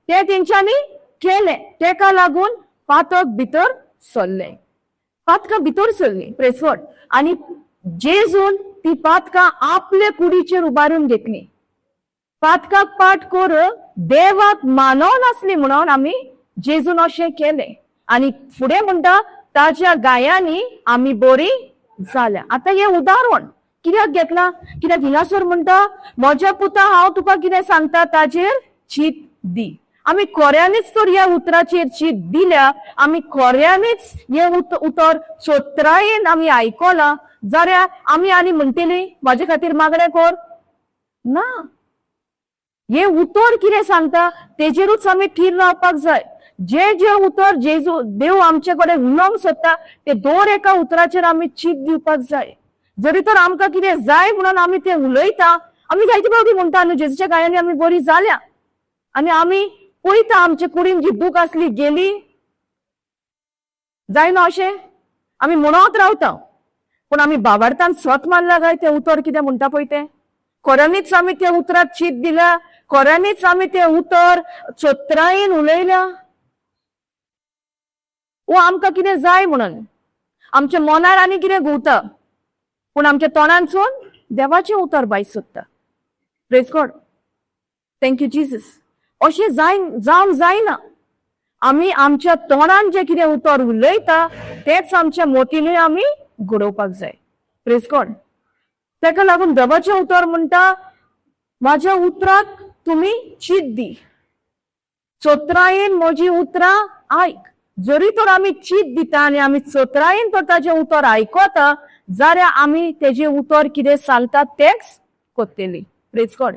ते तेंच्यांनी केले. तेका लागून पातक भितर सरले. पातकां भितर सरली. Praise God. आनी जेजून ती पातकां आपले कुडीचेर उबारून घेतली. पातकाक पाठ करून देवाक मानव नासली म्हणून आमी जेजून अशें केलें. आनी फुडें म्हणटा ताच्या गायांनी आमी बरी जाल्या. आता हे उदाहरण कित्याक घेतला. कित्याक हिंगासर म्हणटा म्हज्या पुता हांव तुका कितें सांगता ताचेर चीत दी. आमी खऱ्यांनीच तर ह्या उतराचेर चीत दिल्या, आमी खऱ्यांनीच हे उतर चोत्रायेन आमी आयकलां जाल्यार आमी आनी म्हणटली म्हाजे खातीर मागणें कर ना. हे उतर कितें सांगता तेजेरूच आमी थीर रावपाक जाय. जे उतर जेजू देव आमचे कडेन उलोवंक सोदता ते दर एका उतराचेर आमी चीत दिवपाक जाय. जरी तर आमकां कितें जाय म्हणून आमी तें उलयता, आम्ही जायची पावटी म्हणटा न्हू जेजूच्या गायांनी आम्ही बरी जाल्या आणि आम्ही पळयता आमच्या कुडीन जी दूख असली गेली जायना अशें आमी म्हणत रावता पूण आमी बाबार्थान स्वत मानला काय ते उतर कितें म्हणटा पळय ते खऱ्यांनीच आमी त्या उतराक चीत दिल्या खऱ्यांनीच आमी ते उतर चोत्रायेन उलयल्या वो आमकां कितें जाय म्हणून आमच्या मनार आनी कितें घुंवता पूण आमच्या तोंडांतसून देवाचें उतर भायर सोदता प्रेज गॉड थँक्यू जीसस अशें जावंक जायना आमी आमच्या तोंडान जे कितें उतर उलयता तेच आमच्या मोतीनूय आमी घडोवपाक जाय प्रेज गॉड ताका लागून देवाचें उतर म्हणटा म्हाज्या उतराक तुमी चीत दी चोत्रायेन म्हजी उतरां आयक जरी तर आमी चीत दिता आनी आमी चोत्रायेन तर ताजें उतर आयकता जाल्यार आमी तेजें उतर कितें सांगता तेच कोत्तेली praise God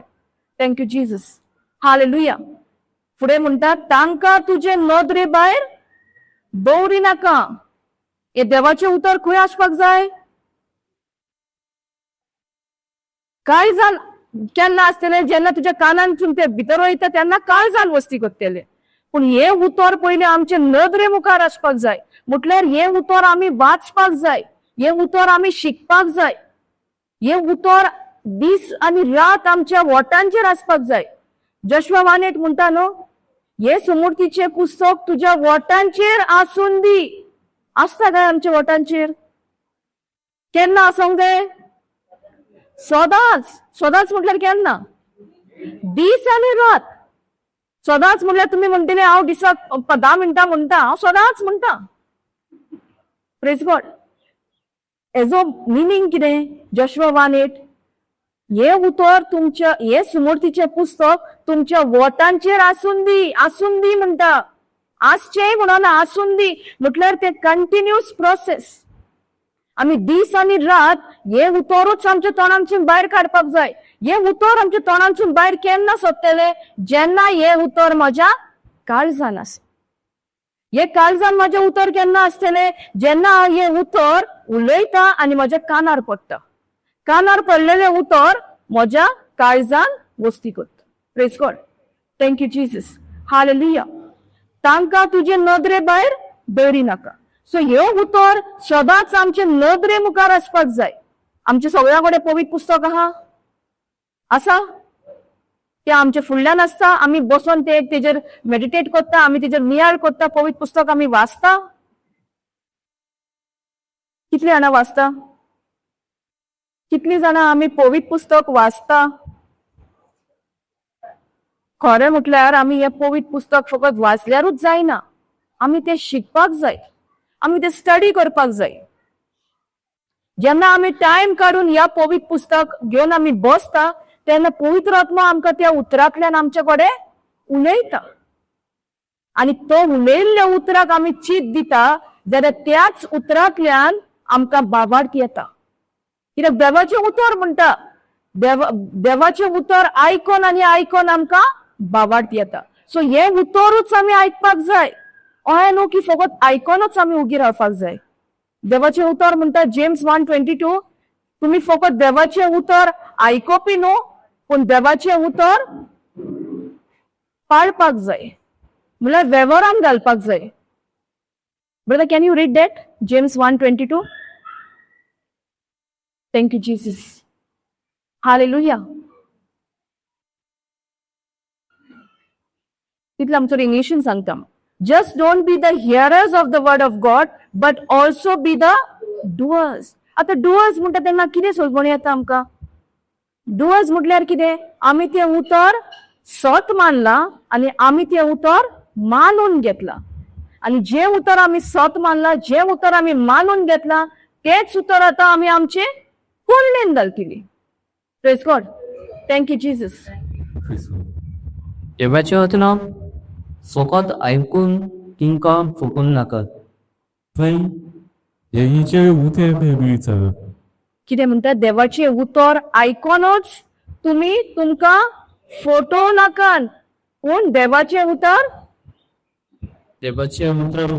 thank you Jesus hallelujah फुडें म्हणटा तांकां तुजे नदरे भायर दवरी नाका हे देवाचें उतर खंय आसपाक जाय काळजान केन्ना आसतलें जेन्ना तुज्या कानांतसून ते भितर वयता तेन्ना काळजान वस्ती करतले पूण हे उतर पयलीं आमचे नदरे मुखार आसपाक जाय म्हटल्यार हे उतर आमी वाचपाक जाय हे उतर आमी शिकपाक जाय हे उतर दीस आनी रात आमच्या ओठांचेर आसपाक जाय जोशुआ 1:8 म्हणटा न्हू हे सुमूर्तीचे पुस्तक तुज्या ओठांचेर आसून दी आसता काय आमच्या ओठांचेर केन्ना आसूंक जाय सदांच सदांच म्हटल्यार केन्ना दीस आनी रात सदांच म्हटल्यार तुमी म्हणटले हांव दिसाक 10 मिनटां म्हणटा हांव सदांच म्हणटा प्रेज गॉड हेजो मिनींग कितें जोशुआ 1:8 हे उतर तुमच्या हे सुमूर्तीचे पुस्तक तुमच्या ओठांचेर आसून दी म्हणटा आसचें म्हणून आसून दी म्हटल्यार ते कंटिन्युअस प्रोसेस आमी दीस आनी रात हे उतरूच आमच्या तोंडांतसून भायर काडपाक जाय हे उतर आमच्या तोंडांतसून भायर केन्ना सोदतले जेन्ना हे उतर म्हज्या काळजान आसा हे काळजान म्हजें उतर केन्ना आसतलें जेन्ना हे उतर उलयता आनी म्हज्या कानार पडटा कानार पडलेले उतर म्हज्या काळजान वस्ती करता praise God thank you Jesus hallelujah तांकां तुजे नदरे भायर दवरी नाका सो हे उतर सदांच आमचे नदरे मुखार आसपाक जाय आमचे सगळ्या कडेन पवित्र पुस्तक आसा ते आमच्या फुडल्यान आसता आमी बसून ते तेजेर मेडिटेट करता आमी तेजेर नियाळ करता पवित्र पुस्तक आमी वाचता कितलीं जाणां वाचता कितलीं जाणां आमी पवित्र पुस्तक वाचता खरें म्हटल्यार आमी हे पवित्र पुस्तक फकत वाचल्यारूच जायना आमी ते शिकपाक जाय आमी ते स्टडी करपाक जाय जेन्ना आमी टायम काडून ह्या पवित्र पुस्तक घेवन आमी बसता तेन्ना पवित्र आत्मा आमकां त्या उतरांतल्यान आमचे कडेन उलयता आनी तो उलयल्ल्या उतराक आमी चीत दिता जाल्यार त्याच उतरांतल्यान आमकां बाबार्थ येता कित्याक देवाचें उतर म्हणटा देवाचें उतर आयकोन आनी आयकोन आमकां बाबार्थ येता सो हे उतरूच आमी आयकपाक जाय अहें न्हू की फकत आयकोनूच आमी उगी रावपाक जाय देवाचें उतर म्हणटा जेम्स 1:22 तुमी फकत देवाचें उतर आयकोपी न्हू पूण देवाचें उतर पाळपाक जाय म्हळ्यार वेव्हारान घालपाक जाय brother can you read that James 1:22 thank you Jesus hallelujah तितलें आमचो इंग्लिशीन सांगता Just don't be the hearers of the word of God, but also be the doers. आता doers म्हणटा तेन्ना कितें सोलपण येता आमकां doers म्हटल्यार कितें आमी तें उतर सत मानला आनी आमी तें उतर मानून घेतला आनी जें उतर आमी सत मानला जें उतर आमी मानून घेतला तेच उतर आतां आमी आमचे कुंडलीन घालतली प्रेज गॉड थँक्यू जीसस देवाचें वचन फकत आयकून तिंकां फुकून नाकात थंय देवीचे उतर मेळचा कितें म्हणटा देवाचें उतर आयकोनूच तुमी तुमकां फोटो नाकात पूण देवाचें उतर देवाचें उतर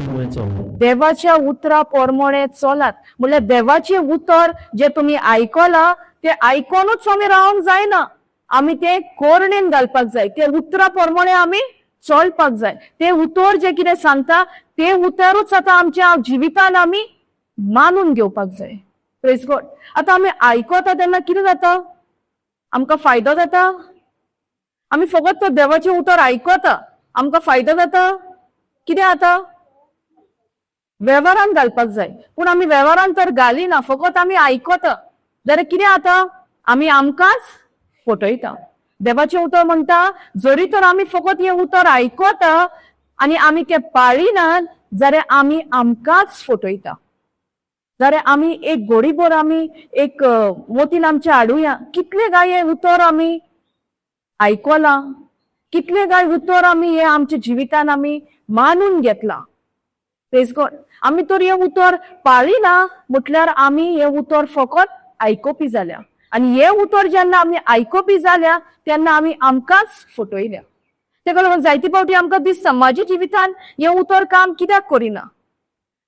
देवाच्या उतरा प्रमाणे चलात म्हळ्यार देवाचें उतर जे तुम्ही आयकलां ते आयकोनूच आमी रावंक जायना आमी ते कोरणेन घालपाक जाय, ते उतरा प्रमाणे आमी चलपाक जाय. ते उतर जे कितें सांगता ते उतरूच आतां आमच्या जिवितान आमी मानून घेवपाक जाय. Praise God. आतां आमी आयकता तेन्ना कितें जाता? आमकां फायदो जाता? आमी फकत तो देवाचें उतर आयकता, आमकां फायदो जाता? कितें जाता? वेव्हारान घालपाक जाय. पूण आमी वेव्हारान तर घालिना, फकत आमी आयकता जाल्यार कितें जाता? आमी आमकांच फटयता. देवाचें उतर म्हणटा जरी तर आमी फकत हें उतर आयकता आनी आमी तें पाळिनात जाल्यार आमी आमकांच फटयता. जाल्यार आमी एक घडीभर आमी एक मोतीन आमच्या हाडुया. कितले गाय हें उतर आमी आयकलां, कितले गाय उतर आमी हे आमच्या जिवितान आमी मानून घेतला. Praise God. आमी तर हें उतर पाळिना म्हटल्यार आमी हें उतर फकत आयकोपी जाल्या. आनी हें उतर जेन्ना आमी आयकोपी जाल्या तेन्ना आमी आमकांच फटयल्या. तेका लागून जायते फावटी आमकां दिसता म्हाज्या जिवितान हें उतर काम कित्याक करिना.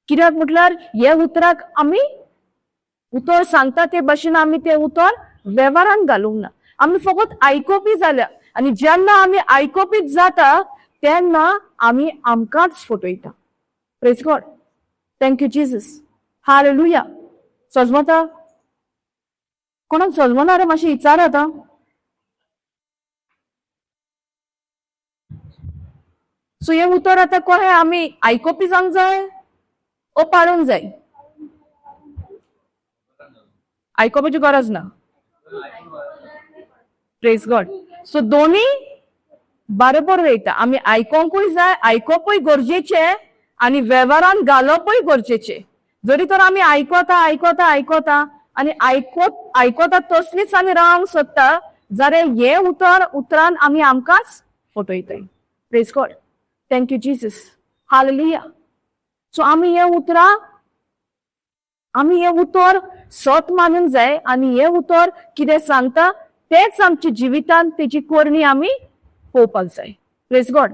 कित्याक म्हटल्यार हे उतराक आमी उतर सांगता ते भाशेन आमी ते उतर वेव्हारान घालूंक ना. आमी फकत आयकोपी जाल्या आनी जेन्ना आमी आयकोपीच जाता तेन्ना आमी आमकांच फटयता. Praise God. Thank you Jesus. Hallelujah. सजमता कोणाक सजमना रे मातशें विचारा आतां. सो हें उतर आतां कशें आमी आयकोपी जावंक जाय ओ पाळूंक जाय? आयकोपाची गरज ना. Praise God. सो दोनी बरोबर वयता. आमी आयकोंकूय जाय, आयकोपूय गरजेचें आनी वेव्हारान घालपूय गरजेचें. जरी तर आमी आयकता आनी आयकता तसलीच आमी रावंक सोदता जाल्यार हे उतरान आमी आमकांच फटयताय. Praise God. Thank you Jesus. Hallelujah. So आमी हे उतर सत मानूंक जाय आनी हे उतर कितें सांगता तेच आमच्या जिवितान तेजी कोरणी आमी पळोवपाक जाय. Praise God.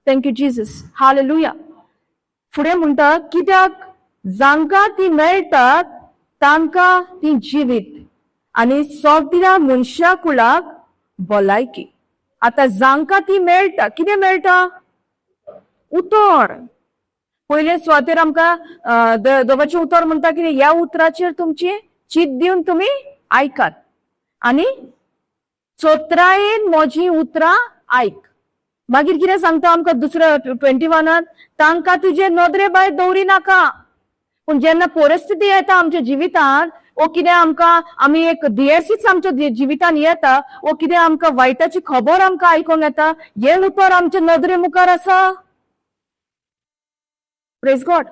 Thank you Jesus. Hallelujah. फुडें म्हणटा कित्याक जांकां ती मेळटात तांकां ती जिवीत आनी सगळ्या मनशा कुळाक भलायकी. आतां जांकां ती मेळटा, कितें मेळटा? उतर. पयले सुवातेर आमकां देवाचें उतर म्हणटा कितें? ह्या उतराचेर तुमची चीत दिवन तुमी आयकात आनी चोत्रायेन म्हजी उतरां आयक. मागीर कितें सांगता आमकां दुसऱ्या 21 तांकां तुजे नदरे भायर दवरी नाका. पूण जेन्ना परिस्थिती येता आमच्या जिवितान ओ कितें आमकां आमी एक दुयेंसीच आमच्या जिवितान येता ओ कितें आमकां वायटाची खबर आमकां आयकोंक येता, हें उतर आमच्या नदरे मुखार आसा? Praise God.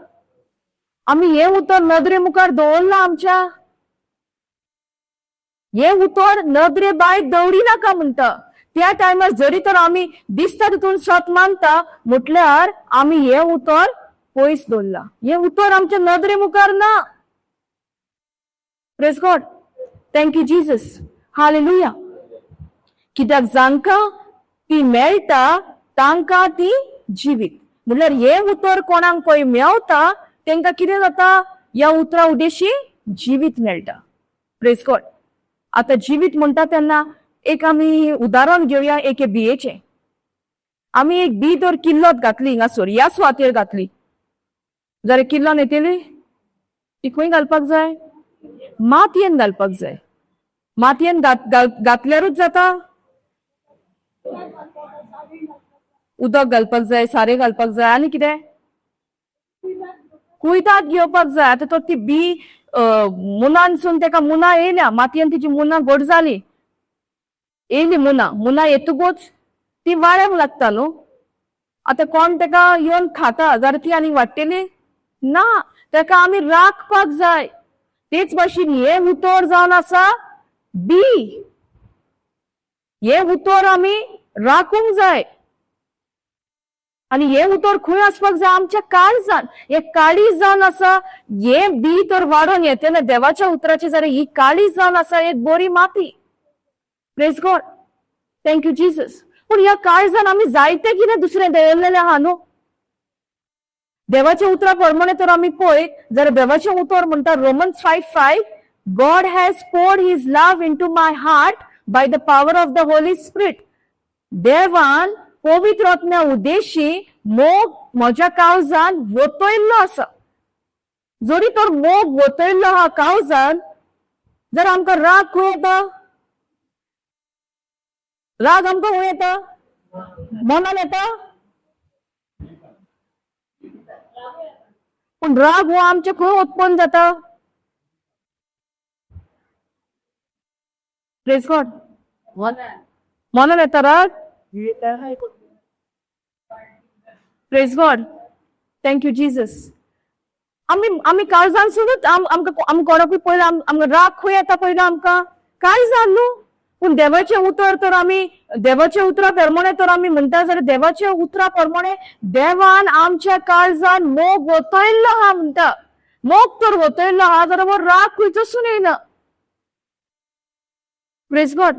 आमी हें उतर नदरे मुखार दवरला आमच्या? हें उतर नदरे भायर दवरी नाका म्हणटा. त्या टायमार जरी तर आमी दिसता तितून सत मानता म्हटल्यार आमी हें उतर पयस दवरला. हें उतर आमच्या नदरे मुखार ना. Praise God. Thank you Jesus. Hallelujah. कित्याक जांकां ती मेळटा तांकां ती जिवीत. म्हटल्यार हें उतर कोणाक पळय मेवता तेंकां कितें जाता? ह्या उतरा उद्देशी जिवीत मेळटा. Praise God. आतां जिवीत म्हणटा तेन्ना एक आमी उदाहरण घेवया एक बियेचें. आमी एक बी तर किल्लोत घातली हिंगासर ह्या सुवातेर घातली जाल्यार किल्लोन येतली? ती खंय घालपाक जाय? मातयेन घालपाक जाय. मातयेन घातल्यारूच जाता? उदक घालपाक जाय, सारें घालपाक जाय आनी कितें? कुयदाद घेवपाक जाय. आतां तर ती बी मुनानसून तेका मुना येयल्या, मातयेन तिची मुना घट जाली, येयली मुना येतकूच ती वाळ्याक लागता न्हू. आतां कोण तेका येवन खाता जाल्यार ती आनी वाडटली ना. तेका आमी राखपाक जाय. तेच भाशेन हे उतर जावन आसा बी. हे उतर आमी राखूंक जाय आनी हे उतर खंय आसपाक जाय? आमच्या काळजान. हे काळीज जावन आसा. हे बी तर वाडोन येते ना देवाच्या उतराचे जाल्यार ही काळीज जावन आसा एक बरी माती. Praise God. Thank you Jesus. पूण ह्या काळजान आमी जायते कितें दुसरें दवरलेलें आहा न्हू. देवाच्या उतरा प्रमाणे तर आमी पळयत जाल्यार देवाचें उतर म्हणटा Romans 5:5 God has poured his love into my heart by the power of the Holy Spirit. देवान पवित्र आत्म्या उद्देशी मोग म्हज्या काळजान वतयल्लो आसा. जरी तर मोग वतयल्लो हा काळजान, जर आमकां राग खंय येता? राग आमकां खंय येता? मनान येता. पण राग हो आमचे खंय उत्पन्न जाता? Praise God. मनान येता राग. Praise God. Thank you Jesus. आम्ही काळजान सुद्दां आमकां कोणाकूय पयलीं आमकां राग खंय येता पयलीं आमकां काळजान न्हू. पूण देवाचे उतर तर आमी देवाच्या उतरा प्रमाणे तर आमी म्हणटा जाल्यार देवाच्या उतरा प्रमाणे देवान आमच्या काळजान मोग वतयल्लो हा म्हणटा. मोग तर वतयल्लो हा जाल्यार हो राग खंयचोसून येना. Praise God.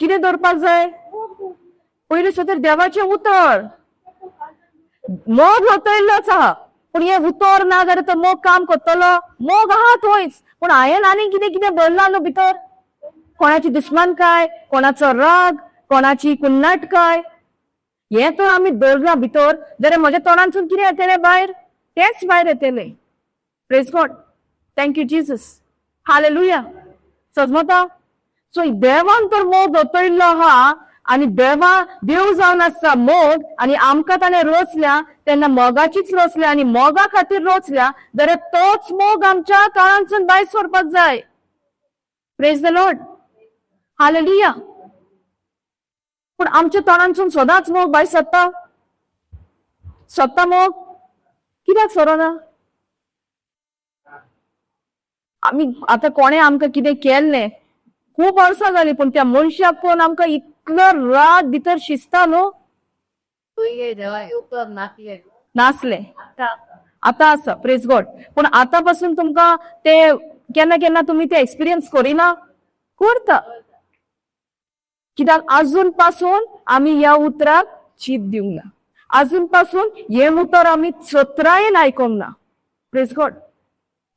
कितें धरपाक जाय? पयलीं सुद्दां देवाचें उतर. मोग वतयल्लोच आहा, पूण हे उतर ना जाल्यार तो मोग काम करतलो? मोग आहा थंयच, पूण हांवें आनी कितें कितें भरला न्हू भितर. कोणाची दुश्मनकाय, कोणाचो राग, कोणाची कुन्नाटकाय, हे तर आमी धरला भितर जाल्यार म्हज्या तोंडांतसून कितें येतलें भायर? तेच भायर येतलें. Praise God. Thank you Jesus. Hallelujah. समजता? सो देवान तर मोग वतयल्लो आहा आनी देव जावन आसता मोग, आनी आमकां ताणें रचल्या तेन्ना मोगाचीच रचल्या आनी मोगा खातीर रचल्या जाल्यार तोच मोग आमच्या काळांतसून भायर सरपाक जाय. Praise the Lord. हालेलुया. पूण आमच्या तोंडांतसून सदांच मोग भायर सरता. सरता मोग? कित्याक सरना? आमी आतां कोणें आमकां कितें केल्लें खूब वर्सां जालीं, पूण त्या मनशाक पळोवन आमकां इतलो राग भितर शिजता न्हू. नासले आतां आसा. Praise God. पूण आतां पासून तुमकां ते केन्ना केन्ना तुमी ते एक्सपिरियन्स करिना? करता. कित्याक आजून पासून आमी ह्या उतराक चीत दिवंक ना. आजून पासून हे उतर आमी चत्रायेन आयकोंक ना. Praise God.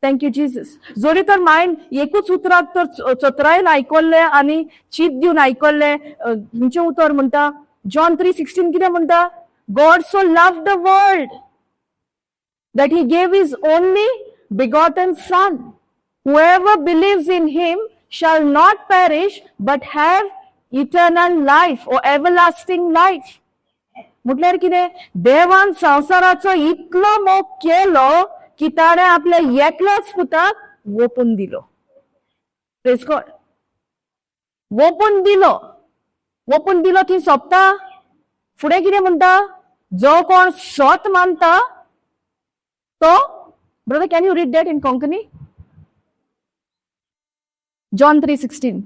Thank you Jesus. जरी तर मायंड एकूच उतराक तर चत्रायेन आयकल्ले आनी चीत दिवन आयकल्ले. खंयचें उतर म्हणटा? जॉन 3:16 कितें म्हणटा? God so loved the world that he gave his only begotten son. Whoever believes in him shall not perish but have eternal life or everlasting life. म्हटल्यार कितें? देवान संवसाराचो इतलो मोग केलो की ताणें आपल्या एकल्याच पुताक वोपून दिलो. Praise God. वोपून दिलो. वोपून दिलो ती सोंपता? फुडें कितें म्हणटा? जो कोण सोत मानता तो, brother, can you read that in Konkani? John 3:16.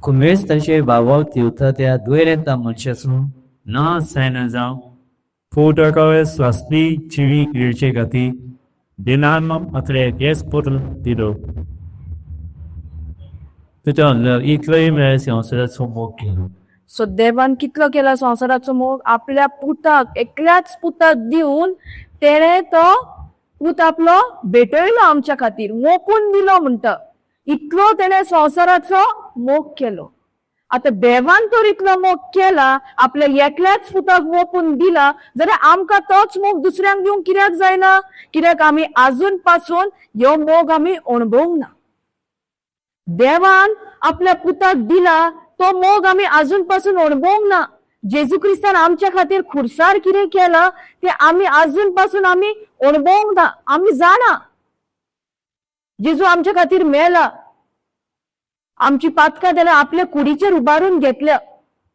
Começo taşe babal tiuta te duelenta manchasu na sanazao. Fotokare swasti chivi kirche gati. Dinamam atre despotl dido. Putain, इतलोय संवसाराचो मोग केलो. सो देवान कितलो केला संवसाराचो मोग? आपल्या पुताक, एकल्याच पुताक दिवन तेणे तो पूत आपलो भेटयलो आमच्या खातीर, मोकून दिलो म्हणटा. इतलो तेणे संवसाराचो मोग केलो. आता देवान तर इतलो मोग केला, आपल्या एकल्याच पुताक वोपून दिला, जाल्यार आमकां तोच मोग दुसऱ्यांक दिवंक कित्याक जायना? कित्याक आमी आजून पासून ह्यो मोग आमी अणभवंक ना. देवान आपल्या पुताक दिला तो मोग आमी आजून पासून अणभवंक ना. जेजू क्रिस्तान आमच्या खातीर खुरसार कितें केला ते आमी आजून पासून आमी अणभवंक ना. आमी जाणा जेजू आमच्या खातीर मेला, आमची पातकां तेणें आपल्या कुडीचेर उबारून घेतल्या,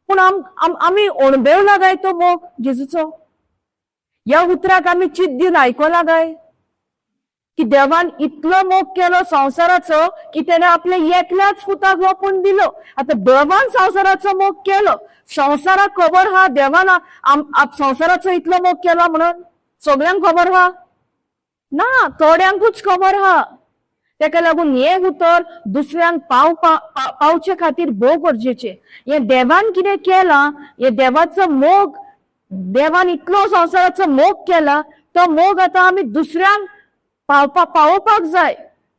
पूण आमी अणभवला काय तो मोग जेजूचो? ह्या उतराक आमी चित दिवन आयकला काय की देवान इतलो मोग केलो संवसाराचो की तेणे आपल्या एकल्याच पुताक वोपून दिलो. आता देवान संवसाराचो मोग केलो, संवसाराक खबर हा देवान संवसाराचो इतलो मोग केला म्हणून? सगळ्यांक खबर हा ना, थोड्यांकूच खबर हा. तेका लागून हे उतर दुसऱ्यांक पावचे खातीर भोव गरजेचे. हे देवान कितें केला, हे देवाचो मोग, देवान इतलो संवसाराचो मोग केला तो मोग आता आम्ही दुसऱ्यांक पावोवपाक जाय.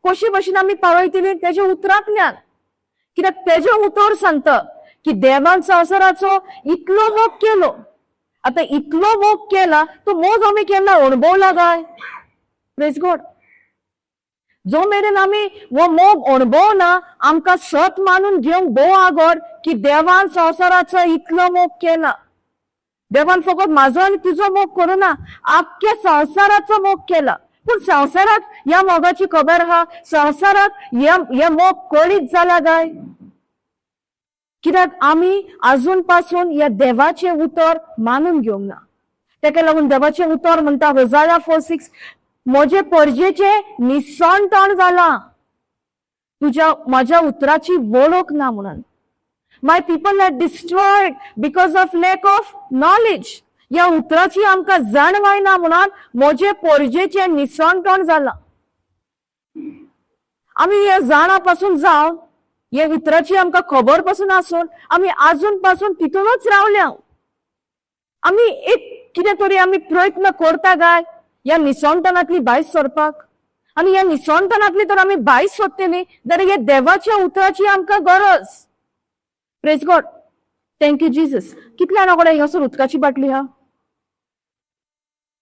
कशी भाशेन आमी पावयतली तेजे उतरांतल्यान. कित्याक तेजे उतर सांगता की देवान संवसाराचो इतलो मोग केलो. आता इतलो मोग केला तो मोग आमी केन्ना अणभवला काय? Praise God. जो मेरेन आमी वो मोग अणभवना आमकां सत मानून घेवंक भोव आगोर की देवान संवसाराचो इतलो मोग केला. देवान फकत म्हाजो आनी तुजो मोग करूना, आख्ख्या संवसाराचो मोग केला. पूण संवसाराक ह्या मोगाची खबर आहा? संवसाराक हे मोग कळीत जाला काय? कित्याक आमी आजून पासून या देवाचे उतर मानून घेवंक ना. तेका लागून देवाचे उतर म्हणटा होसाया 4:6 म्हजे परजेचे निसंतण जाला, माझ्या उतराची वळख ना म्हणून. My people are destroyed because of lack of knowledge. या उतराची आमकां जाणवाय ना म्हणून म्हजे परजेचे निसंतण जाला. आमी हे जाणा पासून जावन हे उतराची आमकां खबर पासून आसून आमी आजून पासून तितूनच रावल्या. आमी एक कितें तरी आमी प्रयत्न करता काय या निसंतनांतली भायर सरपाक? आनी ह्या निसंतनांतली तर आमी भायर सरतली जाल्यार हे देवाच्या उतराची आमकां गरज. Praise God. Thank you Jesus. कितल्या जाणां कडेन हांगासर उदकाची बाटली आहा?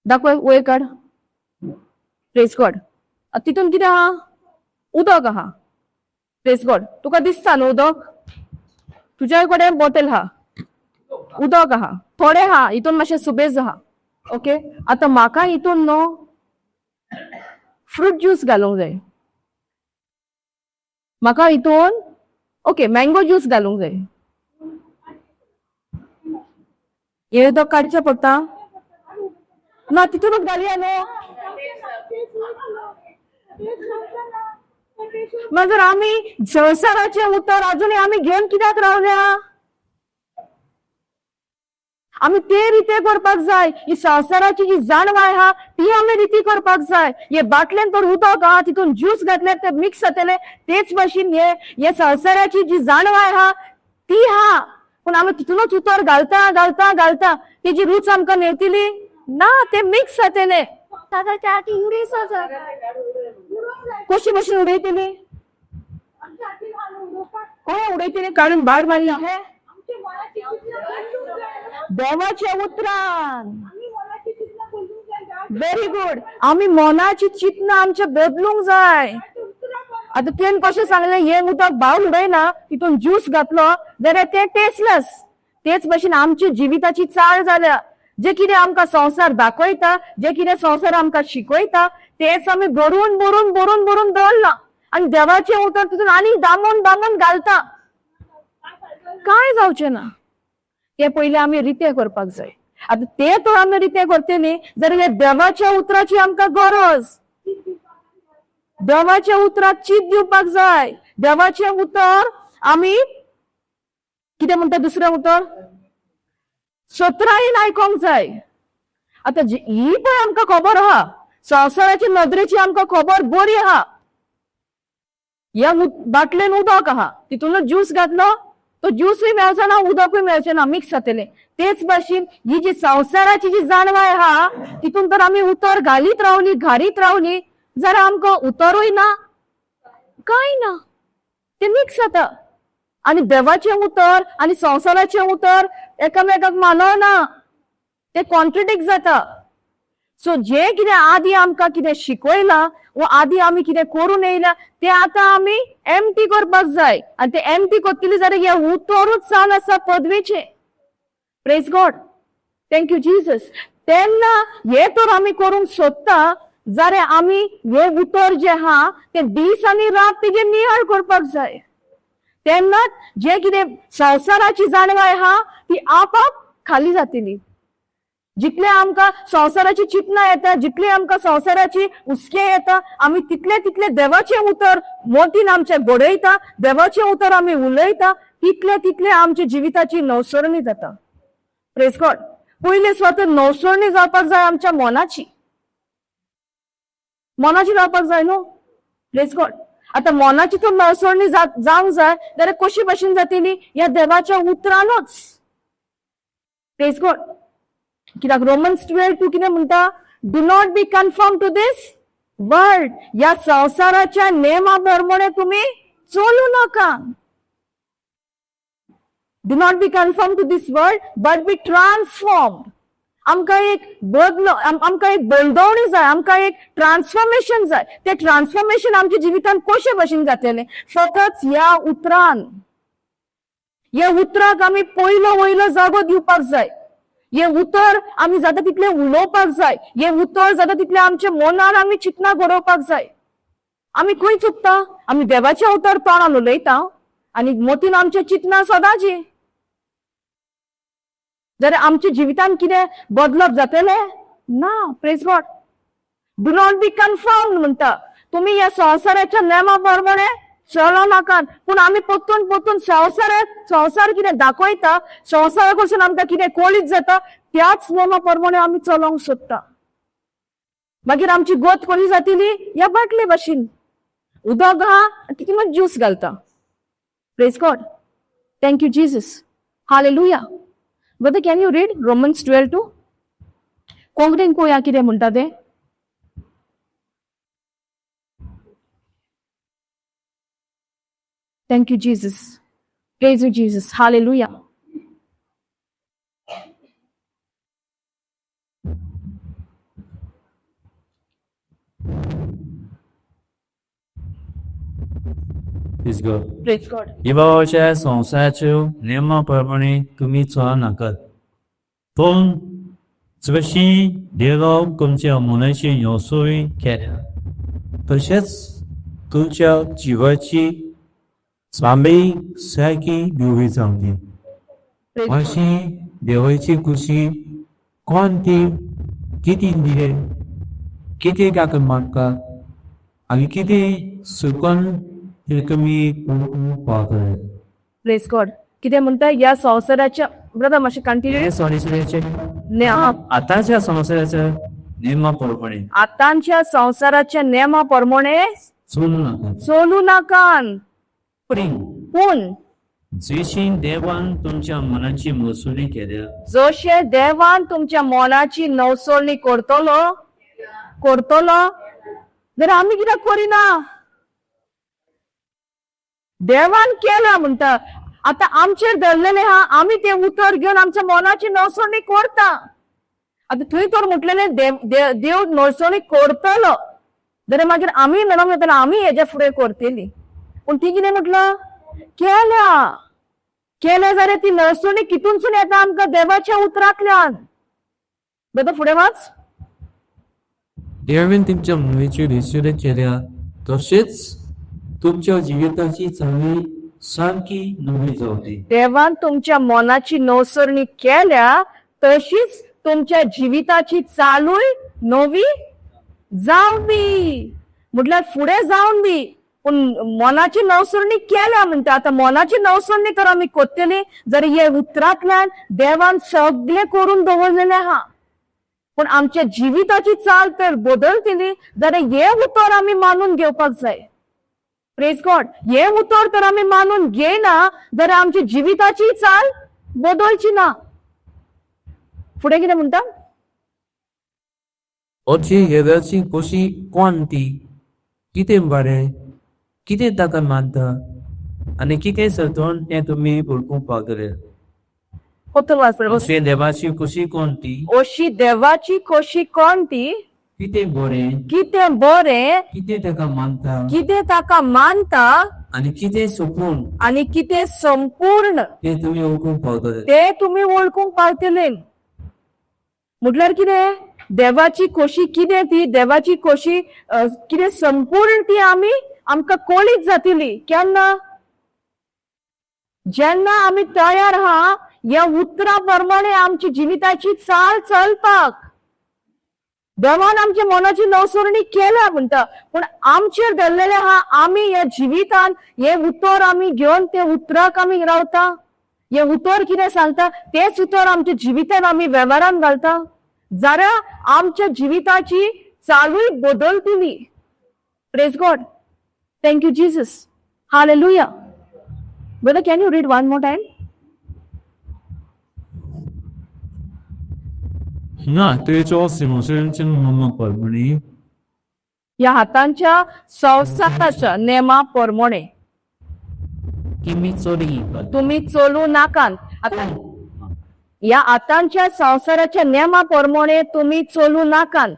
दाखय, वयर काड. Praise God. तितून कितें आहा? उदक आहा. Praise God. तुका दिसता न्हू उदक? तुज्या कडेन बॉटल आहा, उदक आहा, थोडे आहा, हितून मातशें सुबेज आहा. ओके. आता म्हाका हितून न्हू फ्रूट ज्यूस घालूंक जाय. म्हाका हितून ओके मँगो ज्यूस घालूंक जाय. हे उदक काडचें पडटा ना? तितूनच घालया न्हू. मागीर आमी संवसाराचे उतर अजूनय आमी घेवन कित्याक रावल्या? आमी ते रिते करपाक जाय. ही संवसाराची जी जाणवाय आहा ती आमी रिती करपाक जाय. हे बाटलेन तर उदक आहा, तितून ज्यूस घातले ते मिक्स जातले. तेच भाशेन हे संवसाराची जी जाणवाय आहा ती आहा, पूण आमी तितूनच उतर घालता घालता घालता तेजी रूच आमकां मेळटली ना. ते मिक्स जातले. कशी भाशेन उडयतली? कोण उडयतली? काडून भायर मारला देवाच्या उतरान. Very good. आमी मनाची चिंतना आमच्या बदलूंक जाय. आता तेन कशें सांगलें हे उदक भायर उडयना, तितून ज्यूस घातलो जाल्यार ते टेस्टलेस. तेच भाशेन आमची जिविताची चाळ जाल्या. जे कितें आमकां संवसार दाखयता, जे कितें संवसार आमकां शिकयता तेच आमी भरून भरून भरून भरून दवरला. आनी देवाचें उतर तितून आनी दामून दामून घालता. काय जावचें ना. ते पयलीं आमी रिते करपाक जाय. आता ते तर आमी रिते करतली जाल्यार हे देवाच्या उतराची आमकां गरज. देवाच्या उतराक चीत दिवपाक जाय. देवाचें उतर आमी कितें म्हणटा दुसरें उतर? सत्रायेन आयकोंक जाय. आता ही पळय आमकां खबर आहा, संवसाराची नदरेची आमकां खबर बरी आहा. ह्या बाटलेन उदक आहा, तितूनच ज्यूस घातलो तो ज्यूसय मेळचो ना, उदकूय मेळचें ना, मिक्स जातले. तेच भाशेन ही जी संवसाराची जी जाणवाय आहा तितून तर आमी उतर घालीत रावली घालीत रावली जाल्यार आमकां उतरूय ना, काय ना. ते मिक्स जाता. आनी देवाचें उतर आनी संवसाराचें उतर एकामेकाक मानवना. ते कॉन्ट्रडिक्ट जाता. सो जे कितें आदी आमकां कितें शिकयलां वा आदी आमी कितें करून येयला ते आतां आमी एम्प्टी करपाक जाय. आनी ते एम्प्टी करतली जाल्यार हे उतरूच जावन आसा पदवेचें. Praise God. Thank you Jesus. तेन्ना हे तर आमी करूंक सोदता जाल्यार आमी हे उतर जे आहा ते दीस आनी रात तेजे नियाळ करपाक जाय. तेन्नाच जे कितें संवसाराची जाणवाय आहा ती आपाप खाली जातली. जितले आमकां संवसाराची चिंतना येता, जितले आमकां संवसाराची हुस्के येता, आमी तितले तितले देवाचें उतर मोतीन आमचे घडयता, देवाचें उतर आमी उलयता, तितले तितले आमच्या जिविताची नवसरणी जाता. Praise God. पयले स्वता नवसरणी जावपाक जाय आमच्या मनाची. मनाची जावपाक जाय न्हू. Praise God. आता मनाची तर नवसरणी जावंक जाय जाल्यार कशी भाशेन जातली? ह्या देवाच्या उतरानच. Praise God. कित्याक रोमन्स 12:2 कितें म्हणटा? Do not be confirm to this world. या संसाराच्या नियमाप्रमाणे तुम्ही चालू नका. Do not be confirm to this world but be transform. आमकां एक बदलो, आमकां एक बदलवणी जाय, आमकां एक ट्रान्सफॉर्मेशन जाय. ते ट्रान्सफॉर्मेशन आमच्या जिवितान कशे भाशेन जातलें? फकत ह्या उतरान. ह्या उतराक आमी पयलो जागो दिवपाक जाय. हे उतर आमी जाता तितले उलोवपाक जाय. हे उतर जाता तितले आमच्या मनान आमी चिंतना घडोवपाक जाय. आमी खंय चुकता? आमी देवाच्या उतर तोंडान उलयता आनी मोतीन आमच्या चिंतना सदांची. जाल्यार आमच्या जिवितान कितें बदलप जातलें ना. Praise God. Do not be confirm म्हणटा. तुम्ही ह्या संसाराच्या नेमा प्रमाणे चलो नाकात. पूण आमी पोत्तून संसार कितें दाखयता, संसारा कडसून आमकां कितें कळीत जाता, त्याच नेमा प्रमाणे आमी चलोंक सोदता. मागीर आमची गोत कोणी जातली? ह्या बाटले भाशेन उदक आहा तितून मात ज्यूस घालता. Praise God. Thank you Jesus. Hallelujah. Brother, can you read Romans 12:2? कोंकणीन पळोवया कितें म्हणटा तें. Thank you, Jesus. Praise you, Jesus. Hallelujah. Praise God. Praise God. 이바오च्या संसाराच्या नियमाप्रमाणे तुम्ही चला नाकात. पण जशी देव तुमच्या मनाची योसोय केल्या तसेच तुमच्या जीवाची चांबी सारखी निवडी जावली. Praise God. अशी देवाची खुशी कोणती किती दिले, किती काका मागता आणि किती सुकून कमी पाहतोय. Praise God. कितें म्हणटा? या संसाराच्या ब्रदर मातशें कंटिन्यू. आताच्या संसाराच्या नियमाप्रमाणे आतांच्या संसाराच्या नेमाप्रमाणे चलू नका. चलू नाकात. पूण जशी देवान तुमच्या मनाची मोसुणी केल्या जशे देवान तुमच्या मनाची नवसोळणी करतलो जाल्यार आमी कित्याक करिना? देवान केला म्हणटा. आता आमचेर धरलेले हा, आमी ते उतर घेवन आमच्या मनाची नवसोळणी करता. आता थंय तर म्हटलेले देव नवसोळणी करतलो जाल्यार मागीर आमी मेळोंक येताना आमी हेजे फुडें करतली. पूण ती कितें म्हटलं? केल्या जाल्यार ती नवसोळणी कितूनसून येता? आमकां देवाच्या उतरांतल्यान. बेटा फुडें वाच. देवान तुमच्या मनाची रिसोड केल्या तसेच तुमच्या जीविताची चांगली सारखी नवी जावली. देवान तुमच्या मनाची नवसोळणी केल्या तशीच तुमच्या जिविताची चालूय नवी जाववी. म्हटल्यार फुडें जावन बी. पूण मनाची नवसोळणी केल्या म्हणटा. आता मनाची नवसोळणी तर आमी करतली जाल्यार हे उतरांतल्यान देवान सगळे करून दवरलेले आहा. पूण आमच्या जिविताची चाल तर बदलतली जाल्यार हे उतर आमी मानून घेवपाक जाय. Praise God. हे उतर तर आमी मानून घेयना जाल्यार आमची जिविताची चाल बदलची ना. फुडें कितें म्हणटा? अशी हेराची खुशी कोणती, कितें बरें, कितें ताका मानता आणि किती सतोन ते तुम्ही ओळखूंक पावतले. कोतून वाच पळय. अशी देवाची खुशी कोणती, अशी देवाची खोशी कोणती, कितें बरें, कितें बरें, कितें ताका मानता कितें ताका मानता आणि किती सुकून आणि कितें संपूर्ण ते तुम्ही ओळखूंक पावतले. ते तुम्ही ओळखूंक पावतले. म्हटल्यार कितें? देवाची खोशी कितें ती? देवाची खोशी कितें संपूर्ण ती आमकां कळीत जातली. केन्ना? जेन्ना आमी तयार आहा ह्या उतरा प्रमाणे आमची जिविताची चाल चलपाक. देवान आमच्या मनाची नवसोळणी केल्या म्हणटा. पूण आमचेर धरलेले आहा आमी ह्या जिवितान हे उतर आमी घेवन ते उतराक आमी रावता. हे उतर कितें सांगता तेच उतर आमच्या जिवितान आमी वेव्हारान घालता जाल्यार आमच्या जिविताची चालूय बदलतली. Praise God. Thank you Jesus. Hallelujah. Brother, can you read one more time? हिंगा तेचो सिमोसनचन मम्मा परमणी या हातांच्या संसाराच्या नेमा प्रमाणे किमी चोरी कर तुम्ही चलू नाकात. आता या हातांच्या संसाराच्या नेमा प्रमाणे तुम्ही चलू नाकात.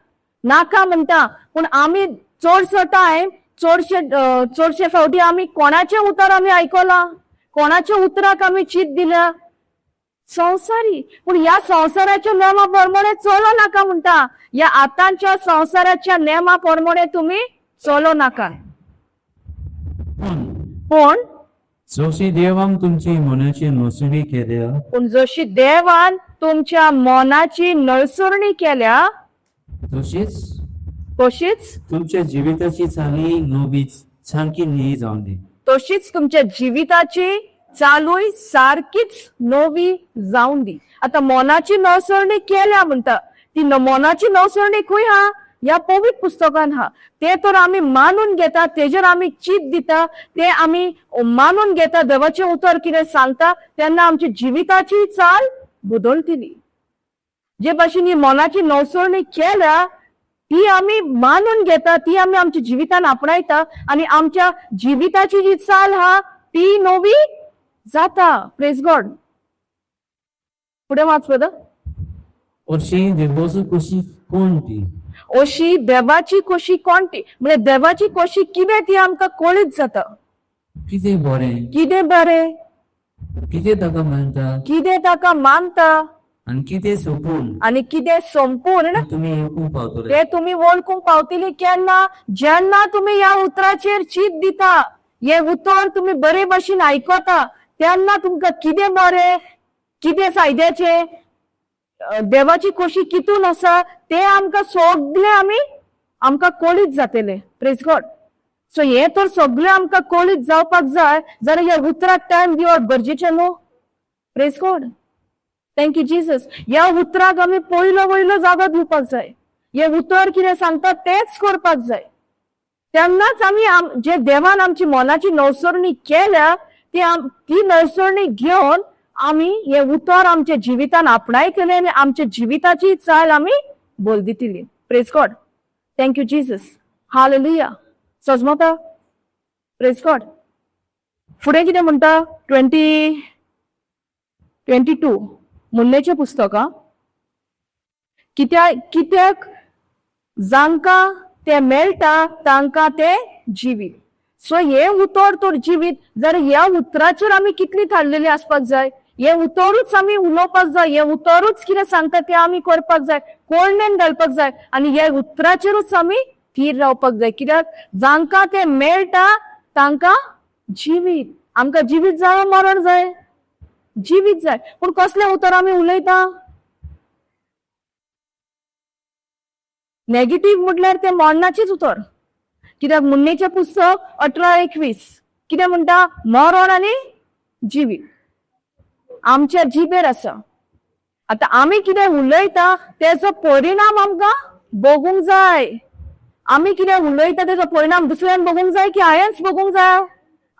नाका म्हणता पण आम्ही चडसो टाइम चडशे फावटी आम्ही कोणाचे उतर आम्ही ऐकला, कोणाच्या उतराक आम्ही चित दिल्या संसारी. पण या संसाराच्या नियमाप्रमाणे चलो नाका म्हणता. या आतांच्या संसाराच्या नियमाप्रमाणे तुम्ही चलो नाका. पण जशी देवान तुमची मनाची नोसणी केल्या पण जशी देवान तुमच्या मनाची नळसरणी केल्या तशीच तुमच्या जीविताची चाली नोबीच सारखी न्ही जाऊन दे. तशीच तुमच्या जीविताची चालूय सारखीच नवी जाऊन दी. आता मनाची नळसरणी केल्या म्हणता. ती मनाची नळसरणी खंय हा? या पवित्र पुस्तकान हा. ते तर आम्ही मानून घेता, तेजेर आम्ही चित दिता, ते आम्ही मानून घेता. देवाचे उतर कितें सांगता तेन्ना आमची जीविताची चाल बदलतली. जे भाशेन ही मनाची नळसरणी केल्या ती आम्ही मानून घेता, ती आम्ही आमच्या जिवितान आपणायता आणि आमच्या जिविताची जी चाल हा ती नवी जाता. Praise God. पुढे वाच ब्रदर. अशी देवाची कशी कोण ती अशी देवाची कशी कोणती म्हणजे देवाची कशी कितें ती आमकां कळीत जाता. कितें बरें कितें बरें, कितें ताका मानता कितें ताका मानता आनी कितें सोपून आणि कितें संपूर्ण तुम्ही येवूंक पावतले. ते तुम्ही वळखूंक पावतली केन्ना? जेन्ना तुम्ही या उतराचेर चित दिता, हे उतर तुम्ही बरे भाशेन आयकता, तेन्ना तुमकां कितें बरें, कितें फायद्याचे, देवाची कशी कितून आसा ते आमकां सगळे आमकां कळीत जातले. Praise God. सो हे तर सगळे आमकां कळीत जावपाक जाय जाल्यार ह्या उतराक टायम दिवप गरजेचें न्हू. Praise God. Thank you Jesus. या उतराक आमी पयलो जागो दिवपाक जाय. हे उतर कितें सांगता तेच करपाक जाय. तेन्नाच आमी जे देवान आमची मनाची नळसरणी केल्या ती नळसरणी घेवन आमी हे उतर आमच्या जिवितान आपणायतले आनी आमच्या जिविताची चाल आमी बदलतली. Praise God. Thank you Jesus. Hallelujah. सजमता. Praise God. फुडें कितें म्हणटा 22 मुन्नेचे पुस्तक. कित्याक जांकां ते मेळटा तांकां ते जिवीत. सो हे उतर तर जिवीत जाल्यार ह्या उतराचेर आमी कितली थारलेली आसपाक जाय. हे उतरूच आमी उलोवपाक जाय. हे उतरूच कितें सांगता ते आमी करपाक जाय, कोळणेन घालपाक जाय आनी हे उतराचेरूच आमी थीर रावपाक जाय. कित्याक जांकां ते मेळटा तांकां जिवीत. आमकां जिवीत जाय मरण जाय? जिवीत जाय. पूण कसले उतर आमी उलयता? नेगेटिव्ह म्हटल्यार ते मरणाचेच उतर. कित्याक मुन्नेचे पुस्तक 18:21 कितें म्हणटा? मरण आनी जिवीत आमच्या जिबेर आसा. आता आमी कितें उलयता तेजो परिणाम आमकां बगूंक जाय. आमी कितें उलयता तेजो परिणाम दुसऱ्यान बगूंक जाय की हांवेंच बगूंक जाय?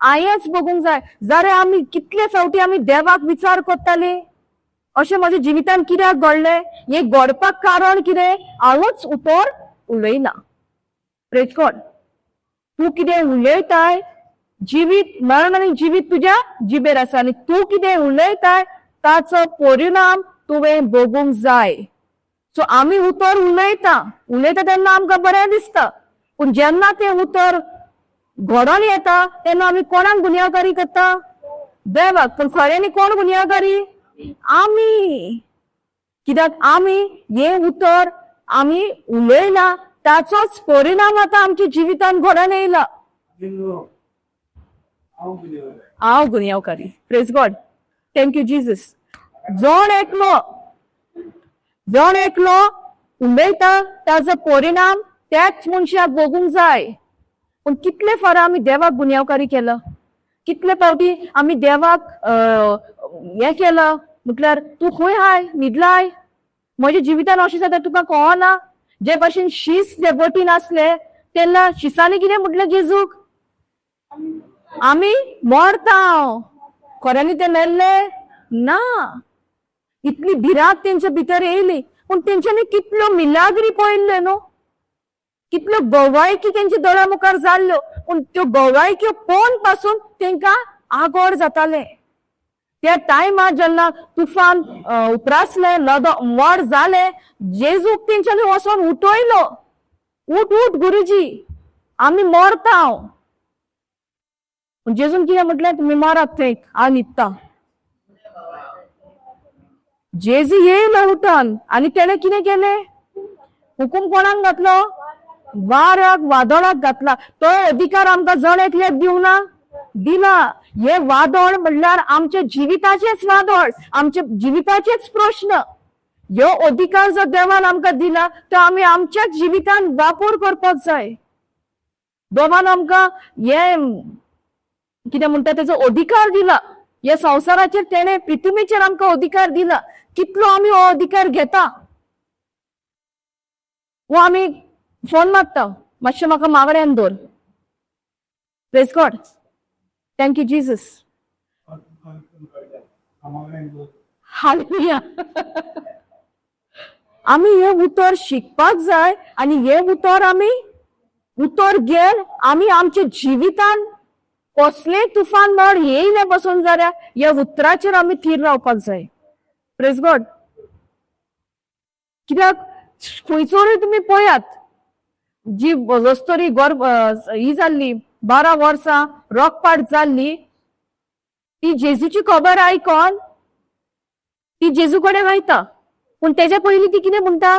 हांवेंच बगूंक जाय. जाल्यार आमी कितले फावटी आमी देवाक विचार करताले अशें म्हज्या जिवितान कित्याक घडलें, हे घडपाक कारण कितें? हांवूच उतर उलयना. Praise God. तूं कितें उलयताय जिवीत मरण आनी जिवीत तुज्या जिबेर आसा आनी तूं कितें उलयताय ताचो परिणाम तुवें बगूंक जाय. सो आमी उतर उलयता तेन्ना आमकां बरें दिसता. पूण जेन्ना तें उतर घडोन येता तेन्ना आमी कोणाक गुन्यांवकारी करता? देवाक. पूण खऱ्यांनी कोण गुन्यांवकारी? आमी. कित्याक आमी हे उतर आमी उलयला ताचोच परिणाम आतां आमच्या जिवितान घडोन येयला. हांव गुन्यांवकारी. Praise God. Thank you Jesus. जण एकलो उलयता ताचो परिणाम त्याच मनशाक बगूंक जाय. पूण कितले फार आमी देवाक गुन्यांवकारी केला. कितले फावटी आमी देवाक हे केला म्हटल्यार तूं खंय हाय, न्हिदलाय. म्हज्या जिवितान अशें जाता तुका कळना. जे भाशेन शीस देगवटीन आसले तेन्ना शिसांनी कितें म्हटलें जेजूक? आमी मरता. खऱ्यांनी ते मेल्ले ना. इतली भिरांत तेंच्या भितर येयली, पूण तेंच्यांनी कितलो मिलाग्री पळयल्ले न्हू, कितल्यो गवायकी तेंच्या दोळ्या मुखार जाल्ल्यो, पूण त्यो गवायक्यो पळोवन पासून तेंकां आगोड जाताले. त्या टायमार जेन्ना तुफान उप्रासले, लदो व्हड जाले, जेजूक तेंच्यांनी वचोन उठयलो, उठ उठ गुरुजी, आमी मरता. पूण जेजून कितें म्हटलें, तुमी मारात थंय, हांव न्हिदता. जेजू येयलो उठोन आनी तेणे कितें केलें, हुकूम कोणाक घातलो, वाऱ्याक वादळाक घातला. तो अधिकार आमकां जण एकल्याक दिवना, दिला. हे वादळ म्हणल्यार आमच्या जिविताचेच वादळ, आमच्या जिविताचेच प्रश्न. ह्यो अधिकार जो देवान आमकां दिला तो आमी आमच्या जिवितान वापर करपाक जाय. देवान आमकां हे कितें म्हणटा तेजो अधिकार दिला. ह्या संवसाराचेर तेणे पृथ्वीचेर आमकां अधिकार दिला. कितलो आमी हो अधिकार घेता, वो आमी फोन मारता, मातशें म्हाका मागड्यान दवर. Praise God, thank you Jesus, hallelujah. आमी हे उतर शिकपाक जाय आनी हे उतर आमी उतर घेवन आमी आमच्या जिवितान कसलेय तुफान व्हड येयले बसून जाल्यार ह्या उतराचेर आमी थीर रावपाक जाय. Praise God. कित्याक खंयसरूय तुमी पळयात, जी वस्तोरी ही जाल्ली 12 वर्सां रोकपाट जाल्ली, ती जेजूची खबर आयकोन ती जेजू कडेन वयता. पूण तेच्या पयलीं ती कितें म्हणटा,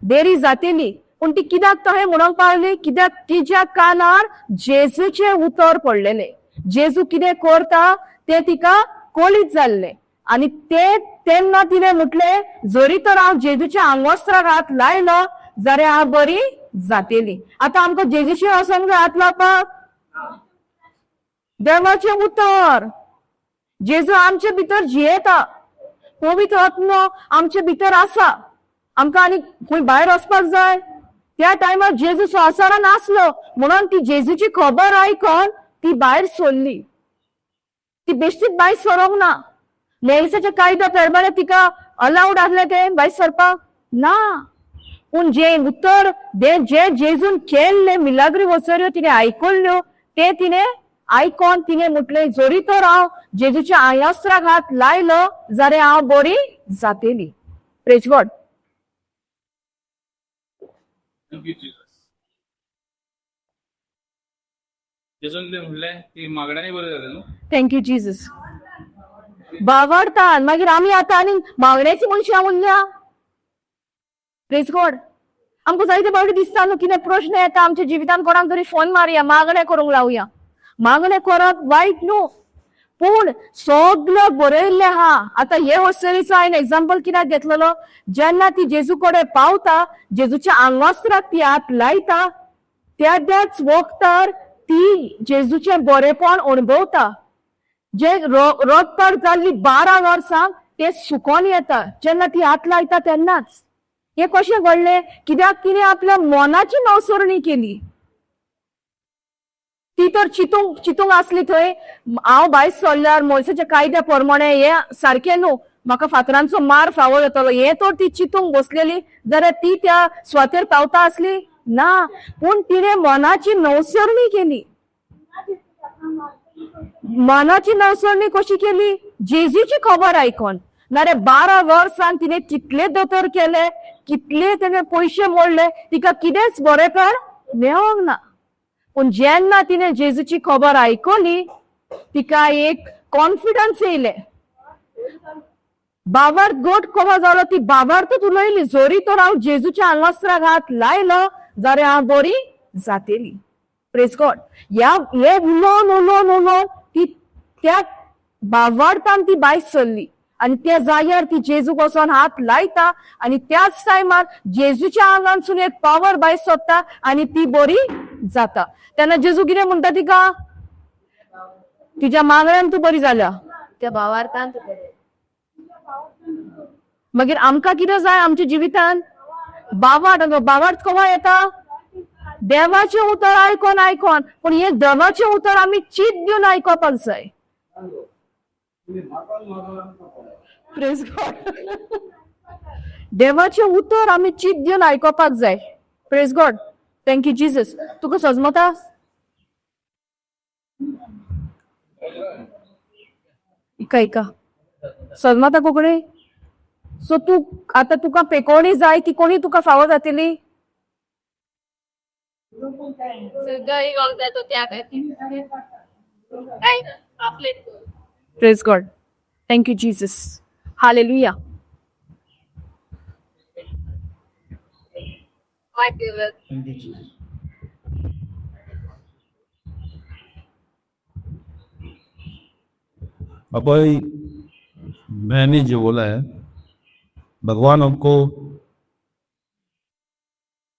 देरी जातली. पूण ती कित्याक तो हें म्हणूंक पावली, कित्याक तिच्या कानार जेजूचे उतर पडलेले. जेजू कितें करता ते तिका कळीत जाल्ले आनी तेन्ना तिणें म्हटलें, जरी तर हांव जेजूच्या आंगवस्त्राक हात लायलो जाल्यार हांव बरी जातली. आतां आमकां जेजूचे वचोंक जाय हात लावपाक, देवाचें उतर. जेजू आमचे भितर जियेता, पवित्र आत्मो आमचे भितर आसा. आमकां आनी खंय भायर वचपाक जाय. त्या टायमार जेजू संवसारान आसलो म्हणून ती जेजूची खबर आयकोन ती भायर सरली. ती बेश्टीच भायर सरोंक ना. लेविसाच्या कायद्या प्रमाणे तिका अलाउड आसले ते भायर सरपाक ना. पूण जे उतर जे जेजून केल्ले मिलाग्री वचऱ्यो तिणें आयकल्ल्यो, ते तिणें आयकोन तिणें म्हटलें, जरी तर हांव जेजूच्या आंगवस्त्राक हात लायलो जाल्यार हांव बरी जातली. Praise God. Thank you Jesus. जेजून कितें म्हणलें की मागण्यांनी बरें जालें न्हू. Thank you Jesus. बावरता मागीर आमी आतां आनी मागण्याची मनशां उरल्या. Praise God. आमकां जायते फावटी दिसता न्हू, कितें प्रश्न येता आमच्या जिवितान, कोणाक तरी फोन मारया, मागणें करूंक लावया. मागणें करप वायट न्हू, पूण सगळं बरयल्लें आहा. आतां हे वस्तरीचो हांवें एक्झाम्पल कित्याक घेतलेलो, जेन्ना ती जेजू कडेन पावता, जेजूच्या आंगवस्त्राक ती हात लायता, त्याच वक्तार ती जेजूचें बरेपण अणभवता. जे रोगपाट जाल्ली 12 वर्सां ते सुकोन येता जेन्ना ती हात लायता तेन्नाच. हे कशें घडलें, कित्याक तिणें आपल्या मनाची नवसरणी केली. ती तर चितूंक आसली थंय, हांव भायर सरल्यार मोसेच्या कायद्या प्रमाणे हे सारकें न्हू, म्हाका फातरांचो मार फावो येतलो, हे तर ती चितूंक बसलेली जाल्यार ती त्या स्वातेर पावता आसली ना. पूण तिणें मनाची नवसरणी केली. मनाची नवसरणी कशी केली, जेजूची खबर आयकोन. नाल्यार 12 वर्सां तिणें कितले दोतोर केले, कितले तेणे पयशे मोडले, तिका कितेंच बरेपण मेळोंक ना. पूण जेन्ना तिणें जेजूची खबर आयकली, तिका एक कॉन्फिडन्स येयले. बाबार्थ गोट कवा जालो, ती बाबार्थच उलयली, जरी तर हांव जेजूच्या आंगवस्त्राक हात लायलो जाल्यार हांव बरी जातली. Praise God. हे उलोवन ती त्या बाबार्थान ती भायर सरली आनी त्या जाग्यार ती जेजूक वचोन हात लायता आनी त्याच टायमार जेजूच्या आंगांतसून एक पावर भायर सरता आनी ती बरी जाता. तेन्ना जेजू कितें म्हणटा तिका, तिच्या मागण्यान तूं बरी जाल्या, त्या भावार्थान तूं बरी. मागीर आमकां कितें जाय आमच्या जिवितान, बावार्थ कवा येता, देवाचें उतर आयकोन. पूण हे देवाचें उतर आमी चित दिवन आयकोपाक जाय. Praise God. देवाचे उतर आम्ही चित दिवन आयकोपाक जाय. Praise God. Thank you Jesus. तुका सजमता? इका सजमता कोंकणी? सो तू आता तुका पेकोवणी जाय ती कोणी तुका फावो जातली? सगळी वखदां तो त्या खातीर काय आपले praise God. Thank you Jesus. Hallelujah. वाटेवर पापा मैंने जो बोला है भगवान हमको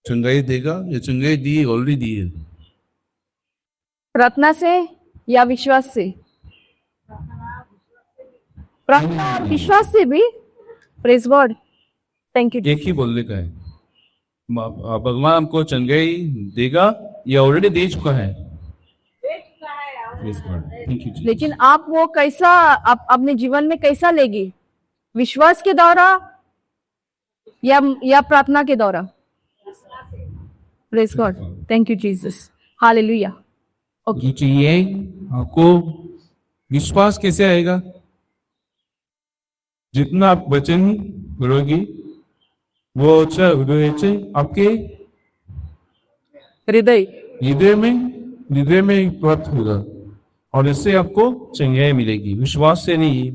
चंगाई देगा, ये चंगाई दी ऑलरेडी दी है. प्रार्थना से या विश्वास से? प्रार्थना और विश्वास से भी. Praise God. Thank you. एक ही बोलने का है. भगवान हमको चंगाई देगा, ये ऑलरेडी दे चुका है. Thank you. लेकिन आप वो कैसा आप अपने जीवन में कैसा लेगी? विश्वास के द्वारा या प्रार्थना के द्वारा? Praise God. Thank you Jesus. Hallelujah. Okay. चाहिए आपको विश्वास कैसे आएगा? जितना आप वचन करोगी वो अच्छा आपके हृदय हृदय में प्राप्त होगा और इससे आपको चंगाई मिलेगी. विश्वास से नहीं,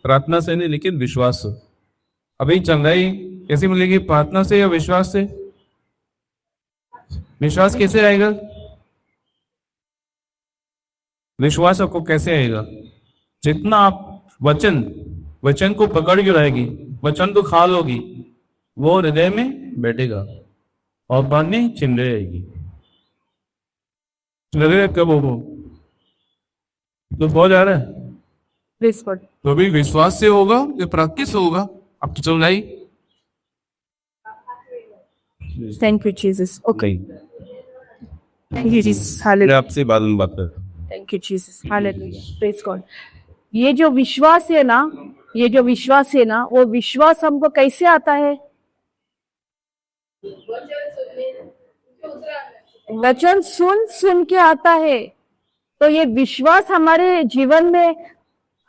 प्रार्थना से नहीं, लेकिन विश्वास से. अभी चंगाई कैसे मिलेगी? प्रार्थना से या विश्वास से? विश्वास कैसे आएगा? विश्वास आपको कैसे आएगा? जितना आप वचन को पकड़ के रहेगी, वचन को खा लोगी, वो हृदय में बैठेगा और बाद में चिंगाई आएगी. लगेगा कब हो तो बहुत जा रहा है. Praise God. तो अभी विश्वास से होगा या प्रैक्टिस से होगा आपकी चंगाई? Thank you Jesus. Okay. Thank you Jesus. मैं हालेलुया. आपसे बाद में बात कर. Thank you Jesus. Hallelujah. Praise God. ये जो विश्वास है ना, वो विश्वास हमको कैसे आता है? वचन सुन के आता है. तो ये विश्वास हमारे जीवन में,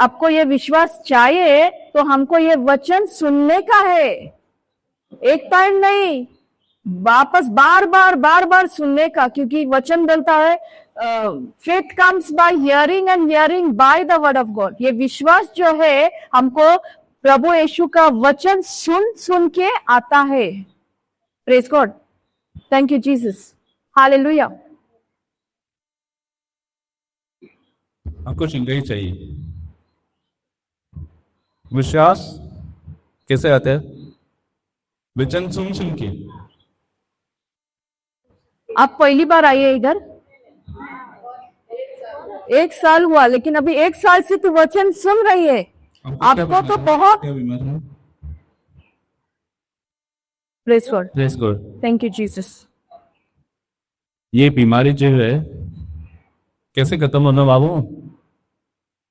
आपको ये विश्वास चाहिए तो हमको ये वचन सुनने का है. एक टाइम नहीं, वापस बार बार सुनने का. क्योंकि वचन बोलता है faith comes by hearing end hearing by the word of God. ये विश्वास जो है हमको प्रभु यीशु का वचन सुन के आता है. Praise God. Thank you Jesus. Hallelujah. आपको चंगाई चाहिए. विश्वास कैसे आता है? वचन सुन के. आप पहली बार आइए इधर? 1 साल हुआ, लेकिन अभी 1 साल से तो वचन सुन रही है. आपको तो बहुत. Praise God. Praise God. Thank you Jesus. ये बीमारी जो है कैसे खत्म होना बाबू?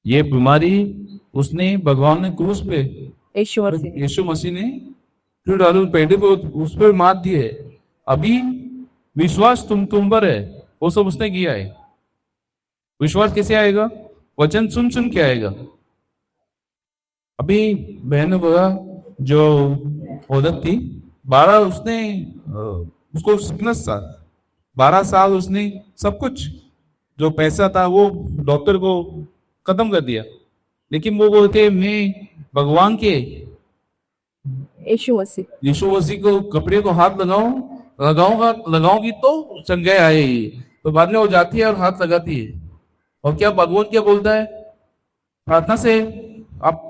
ये बीमारी उसने भगवान ने क्रूस पे यीशु मसीह ने जो डालू पेटे पे उस पर मात दी है. अभी विश्वास तुम पर है, वो सब उसने किया है. विश्वास कैसे आएगा? वचन सुन के आएगा. अभी बहन ने बोला जो औरत थी 12 उसने उसको सिकनेस था. 12 साल उसने सब कुछ जो पैसा था वो डॉक्टर को खत्म कर दिया. लेकिन वो बोलते मैं भगवान के यीशु मसीह को कपड़े को हाथ लगाऊंगी तो चंगाई आएगी. तो बाद में वो जाती है और हाथ लगाती है. और क्या भगवान क्या बोलता है? प्रार्थना से आप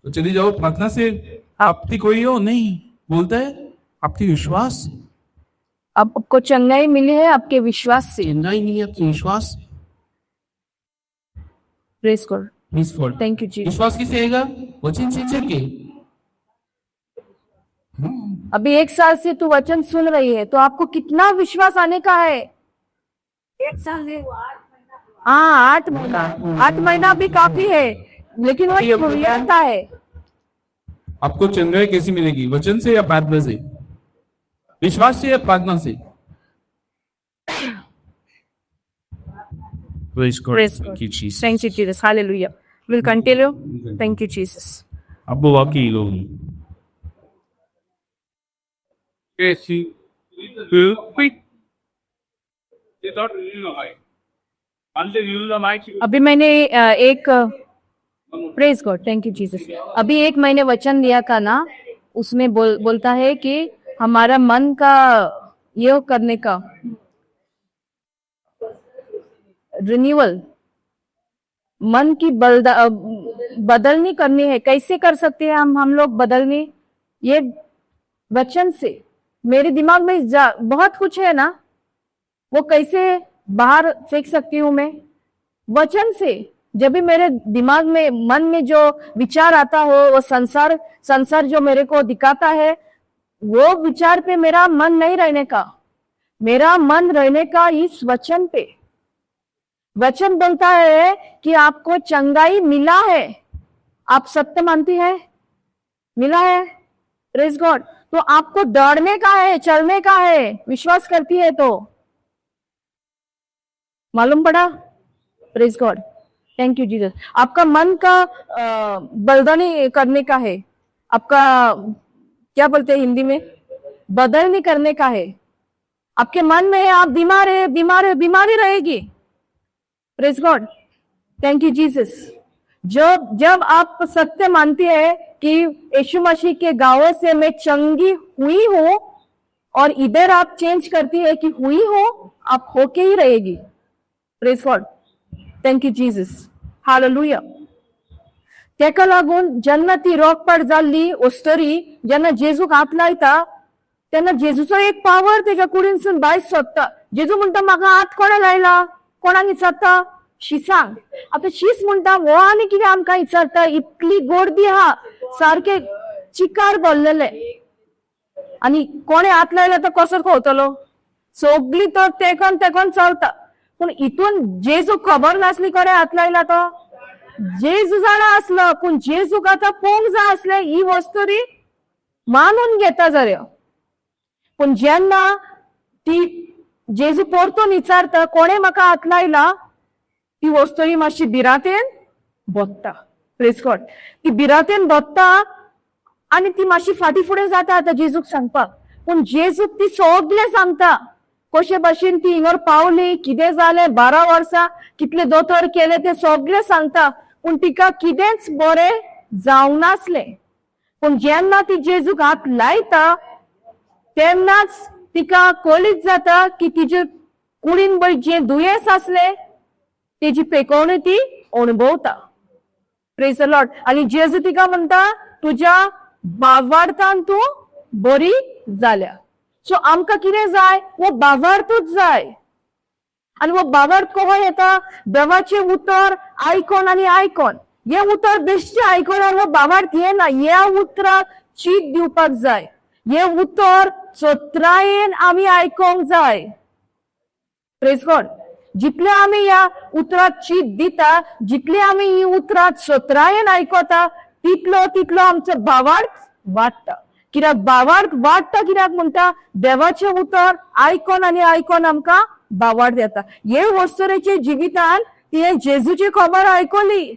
चली जाओ, प्रार्थना से आपकी कोई हो नहीं, बोलता है आपकी विश्वास. आपको चंगाई मिली है आपके विश्वास से. चंगाई नहीं है आपकी विश्वास. Praise God. Thank you Jesus. विश्वास किसे आएगा? वचन से चल के. अभी 1 साल से तू वचन सुन रही है, तो आपको कितना विश्वास आने का है? 1 साल है. हाँ, 8 महीना भी काफी है. लेकिन वो क्रियाता है। आपको चंगाई कैसी मिलेगी, वचन से या प्रार्थना से, विश्वास से या प्रार्थना से? Praise God. Praise God. Thank you, Jesus. Thank you, Jesus. Hallelujah. We'll continue. Thank you, Jesus. अब वाकई लोग Yes, he will quit. They thought you know why. Until you the mic. अभी मैंने एक praise God, thank you Jesus. अभी एक मैंने वचन लिया था ना, उसमें बोलता है कि हमारा मन का ये करने का रिन्यूअल, मन की बदलनी करनी है। कैसे कर सकते हैं हम लोग बदलनी? ये वचन से। मेरे दिमाग में बहुत कुछ है ना, वो कैसे बाहर फेंक सकती हूँ मैं? वचन से। जब भी मेरे दिमाग में, मन में जो विचार आता हो, वो संसार जो मेरे को दिखाता है, वो विचार पे मेरा मन नहीं रहने का। मेरा मन रहने का इस वचन पे। वचन बोलता है कि आपको चंगाई मिला है। आप सत्य मानती है? मिला है। Praise God. तो आपको दौड़ने का है, चलने का है। विश्वास करती है तो मालूम पड़ा। Praise God, thank you Jesus. आपका मन का बदलनी करने का है। आपका क्या बोलते हैं हिंदी में, बदलनी करने का है। आपके मन में है आप बीमारी रहेगी। Praise God, thank you Jesus. जब आप सत्य मानते हैं कि यीशु मसीह के गाँव से मैं चंगी हुई हूं, और इधर आप चेंज करती है कि हुई हो, आप होके ही रहेगी। Praise God, thank you Jesus. Hallelujah. तेका लागून जेन्ना ती रोकपाट जाल्ली ओस्टरी, जेन्ना जेजूक हात लायता, तेन्ना जेजूचो एक पावर तेच्या कुडीनसून भायर सोदता। जेजू म्हणटा म्हाका हात कोणा लायला, कोणाक विचारता? शिसांक। आता शीस म्हणटा हो आनी कितें आमकां विचारता? इतली गर्दी हा, सारखे चिकार भरलेले, आनी कोणे हात लायला तो कसो कळटलो? सगळी तर तेकोन चलता। पूण इतून जेजू खबर नासली कोणे हात लायला तो? जेजू जाणा आसलो, पूण जेजूक आतां पोवंक जाय आसले ही वस्तुरी मानून घेता जऱ्यो। पूण जेन्ना ती जेजू परतून विचारता कोणे म्हाका हात लायला, ती वस्तुरी मातशी भिरांतेन बसता। Praise God. ती भिरांतेन बसता आनी ती मातशी फाटी फुडें जाता आतां जेजूक सांगपाक। पूण जेजूक ती सगळें सांगता, कशे भाशेन ती हिंगर पावली, कितें जालें, 12 वर्सां कितले दोतोर केले ते सगळें सांगता। पूण तिका कितेंच बरें जावंक नासलें। पूण जेन्ना ती जेजूक हात लायता, तेन्नाच तिका कळीत जाता की तिचे कुडीन जे दुयेंस आसले तेजी पेकोवणी ती अणभवता। Praise the Lord. आनी जेजू तिका म्हणटा तुज्या बावार्थान तूं बरी जाल्या। सो आमकां कितें जाय? वो बावार्थूच जाय। आनी वो बावार्थ कसो येता? देवाचे उतर आयकोन आनी आयकोन। हे उतर बेश्टे आयकोन वो बावार्थ येना। ह्या उतराक चीत दिवपाक जाय। हे उतर चोत्रायेन आमी आयकोंक जाय। Praise God. जितले आमी ह्या उतराक चीत दिता, जितले आमी ही उतरां चोत्रायेन आयकोता, तितलो आमचो भावार्थ वाडटा। कित्याक भावार्थ वाडटा कित्याक म्हणटा? देवाचे उतर आयकोन आनी आयकोन आमकां भावार्थ येता। हे वस्तुरेच्या जिवितान तिने जेजूची खबर आयकली,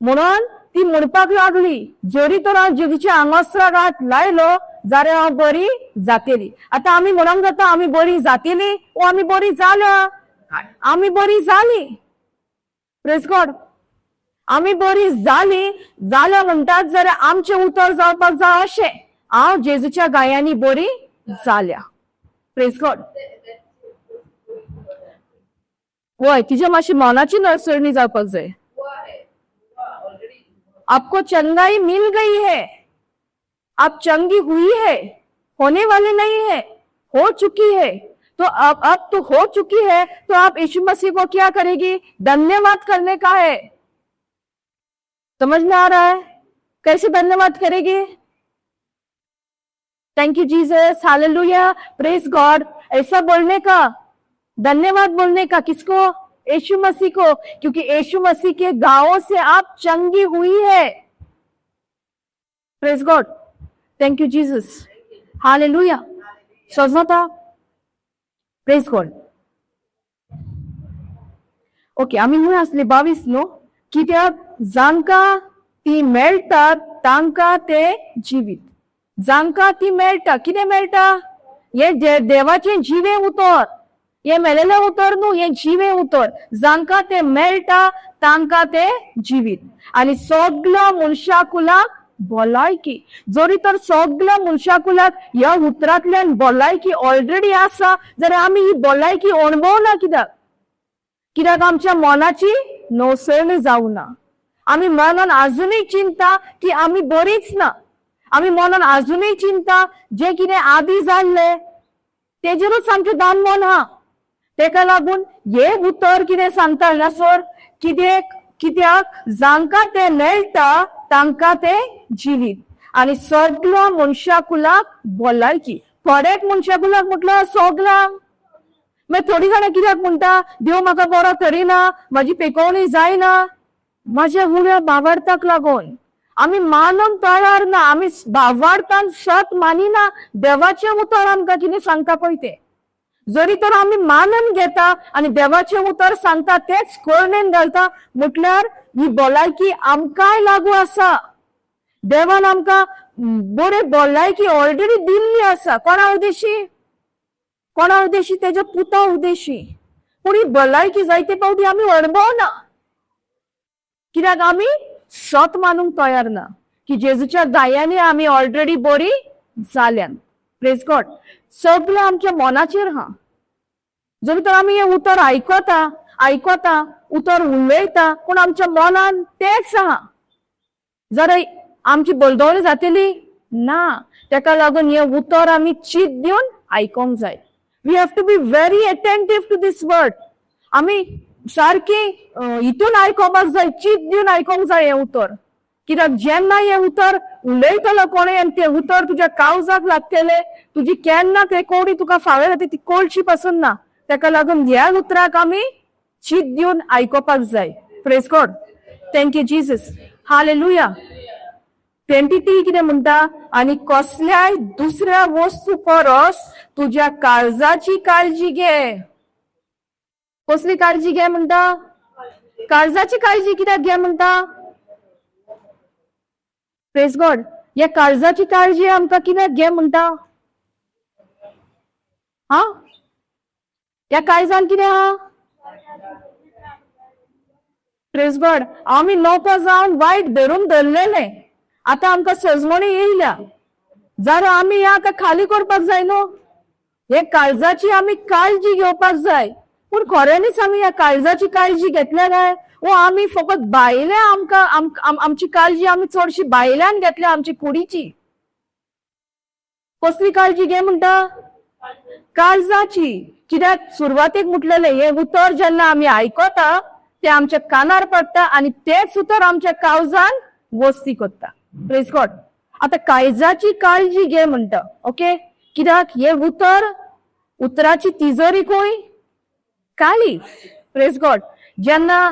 म्हणून ती म्हणपाक लागली जरी तर हांव जेजूच्या आंगोसराक हात लायलो जाल्यार हांव बरी जातली। आता आमी म्हणूंक जाता आमी बरी जातली वो आमी बरी जाल्या? आमी बरी जाली। Praise God. आमी बरी जाली जाल्या म्हणटात जाल्यार आमचे उतर जावपाक जाय अशें, हांव जेजूच्या गायांनी बरी जाल्या। Praise God. वय तिच्या मातशी मनाची नळसळणी जावपाक जाय। आपको चंगाई मिल गई है, आप चंगी हुई है, होने वाली नहीं है, हो चुकी है। तो अब तो हो चुकी है, तो आप यीशु मसीह को क्या करेगी? धन्यवाद करने का है। समझ में आ रहा है? कैसे धन्यवाद करेगी? Thank you Jesus, hallelujah, praise God. ऐसा बोलने का, धन्यवाद बोलने का किसको? यीशु मसीह को, क्योंकि यीशु मसीह के घावों से आप चंगी हुई है। Praise God, thank you Jesus, hallelujah. समझना था? Praise God. ओके, आम्ही म्हणून असले 22 नो, कित्याक जांकां ती मेळटा तांकां ते जिवीत। जांकां ती मेळटा, कितें मेळटा? हे देवाचे जिवे उतर, हे मेलेले उतर न्हू, हे जिवे उतर। जांकां ते मेळटा तांकां ते जिवीत आनी सगळ्या मनशाकुलाक भलायकी। जरी तर सगळ्या मनशाकुलाक ह्या उतरांतल्यान भलायकी ऑलरेडी आसा, जाल्यार आमी ही भलायकी अणभवना कित्याक? कित्याक आमच्या मनाची नवसळणी जावना। आमी मनान अजूनय चिंता की आमी बरीच ना। आमी मनान अजूनय चिंता जे कितें आदी जाल्ले तेजेरूच आमचें दान मन हा। तेका लागून हे उतर कितें सांगता हांगासर, कित्याक जांकां ते मेळटा तांकां ते जिवीत आनी सगळ्या मनशाकुलाक भलायकी। थोड्याच मनशाकुलाक म्हटल्यार सगळ्यांक। मागीर थोडी जाणां कित्याक म्हणटा, देव म्हाका बरो करिना, म्हाजी पेकोवणी जायना, म्हाज्या उण्या भावार्थाक लागून। आमी मानूंक तयार ना, आमी भावार्थान सत मानिना देवाचें उतर आमकां कितें सांगता पळय तें। जरी तर आमी मानून घेता आनी देवाचें उतर सांगता तेच कळणेन घालता, म्हटल्यार ही भलायकी आमकांय लागू आसा। देवान आमकां बरे भलायकी ऑलरेडी दिल्ली आसा। कोणा उद्देशी? कोणा उद्देशी? तेज्या पुता उद्देशी। पूण ही भलायकी जायते फावटी आमी अणभवना, कित्याक आमी सत मानूंक तयार ना की जेजूच्या दायाने आमी ऑलरेडी बरी जाल्यान। Praise God. सगळें आमच्या मनाचेर हा। जरी तर आमी हे उतर आयकता उतर उलयता, पूण आमच्या मनान तेच आहा, जाल्यार आमची बलदवणी जातली ना। तेका लागून हे उतर आमी चीत दिवन आयकोंक जाय। We have to be very attentive to this word. आमी सारकी हितून आयकोपाक जाय, चीत दिवन आयकोंक जाय हे उतर। कित्याक जेन्ना हे उतर उलयतलो कोणें आनी ते उतर तुज्या काळजाक लागतले, तुजी केन्ना ते कोणी तुका फावे जाता ती कोळशी पासून ना। तेका लागून ह्या उतराक आमी चीत दिवन आयकोपाक जाय। Praise God, thank you Jesus, hallelujah. 23 कितें म्हणटा? आनी कसल्याय दुसऱ्या वस्तू परस तुज्या काळजाची काळजी घे। कसली काळजी घे म्हणटा? काळजाची काळजी कित्याक घे म्हणटा? Praise God. या काळजाची काळजी आमकां कित्याक घे म्हणटा? हा, या काळजान कितें हा? Praise God. आमी नवको जावन वायट धरून धरलेले, आतां आमकां सजमणी येयल्या, जाल्यार आमी ह्या खाली करपाक जाय न्हू। हे काळजाची आमी काळजी घेवपाक जाय। पूण खऱ्यांनीच आमी ह्या काळजाची काळजी घेतल्या काय? वो आमी फकत बायले आमची काळजी आमी चडशी बायल्यान घेतल्या, आमची कुडीची। कसली काळजी घे म्हणटा? काळजाची। कित्याक सुरवातेक म्हटलेले हे उतर जेन्ना आमी आयकता ते आमच्या कानार पडटा आनी तेच उतर आमच्या काळजान वस्ती करता। Praise God. आता काळजाची काळजी घे म्हणटा, ओके? कित्याक हे उतराची तिजोरीकूय काळी। Praise God. जेन्ना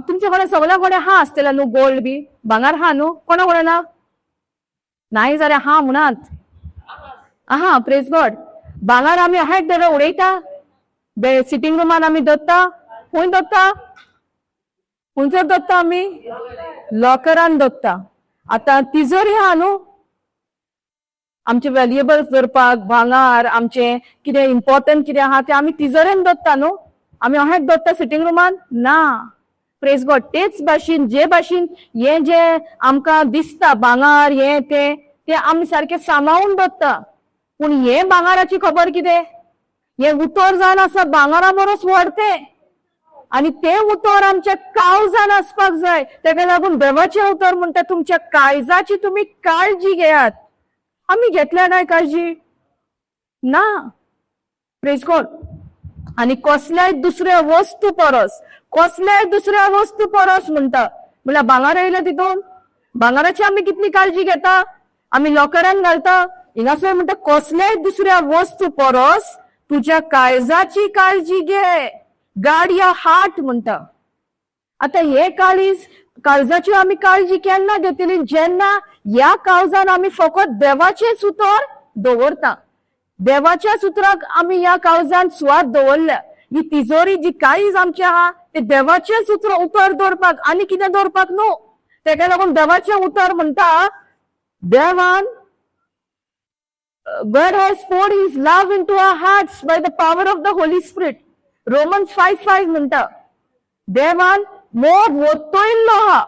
तुमच्या कडेन सगळ्या कडेन हा आसतलें न्हू, गोल्ड बी भांगार हा न्हू? कोणा कडेन ना? नाही जाल्यार हा म्हणात। आहा, प्रेज गॉड। भांगार आमी हेक धर उडयता, सिटींग रूमान आमी दवरता। खंय दवरता? खंयसर दवरता आमी? लॉकरान दवरता। आता तिजोरी हा न्हू, आमचे व्हॅल्युएबल्स दवरपाक, भांगार, आमचे कितें इम्पॉर्टंट कितें आहा ते आमी तिजोरेन दवरता न्हू। आमी अहेंच दवरता सिटींग रूमान ना। Praise God. तेच भाशेन जे भाशेन हे जे आमकां दिसता भांगार हे ते आमी सारखे सांबाळून दवरता, पूण हे भांगाराची खबर कितें? हे उतर जावन आसा भांगारा बरोच व्हडते आनी ते उतर आमच्या काळजान आसपाक जाय। तेका लागून देवाचें उतर म्हणटा तुमच्या काळजाची तुमी काळजी घेयात। आमी घेतल्या काय काळजी? ना। Praise God. आनी कसल्याय दुसऱ्या वस्तू परस म्हणटा, म्हळ्यार भांगार येयला तितून भांगाराची आमी कितली काळजी घेता? आमी लॉकरान घालता। हिंगासर म्हणटा कसल्याय दुसऱ्या वस्तू परस तुज्या काळजाची काळजी घे। गार्ड युअर हार्ट म्हणटा. आता हे काळजाची आम्ही काळजी केन्ना घेतली जेन्ना ह्या काळजान आम्ही फकत देवाचेच उतर दवरता. देवाच्याच उतराक आम्ही ह्या काळजान सुवात दवरल्या. ही तिजोरी जी काळीज आमची आहा ते देवाचेच उतर दवरपाक आनी कितें दवरपाक न्हू. तेका लागून देवाचे उतर म्हणटा देवान God has poured his love into our hearts by the power of the Holy Spirit. Romans 5:5 म्हणटा देवान मोग ओतयल्लो हा.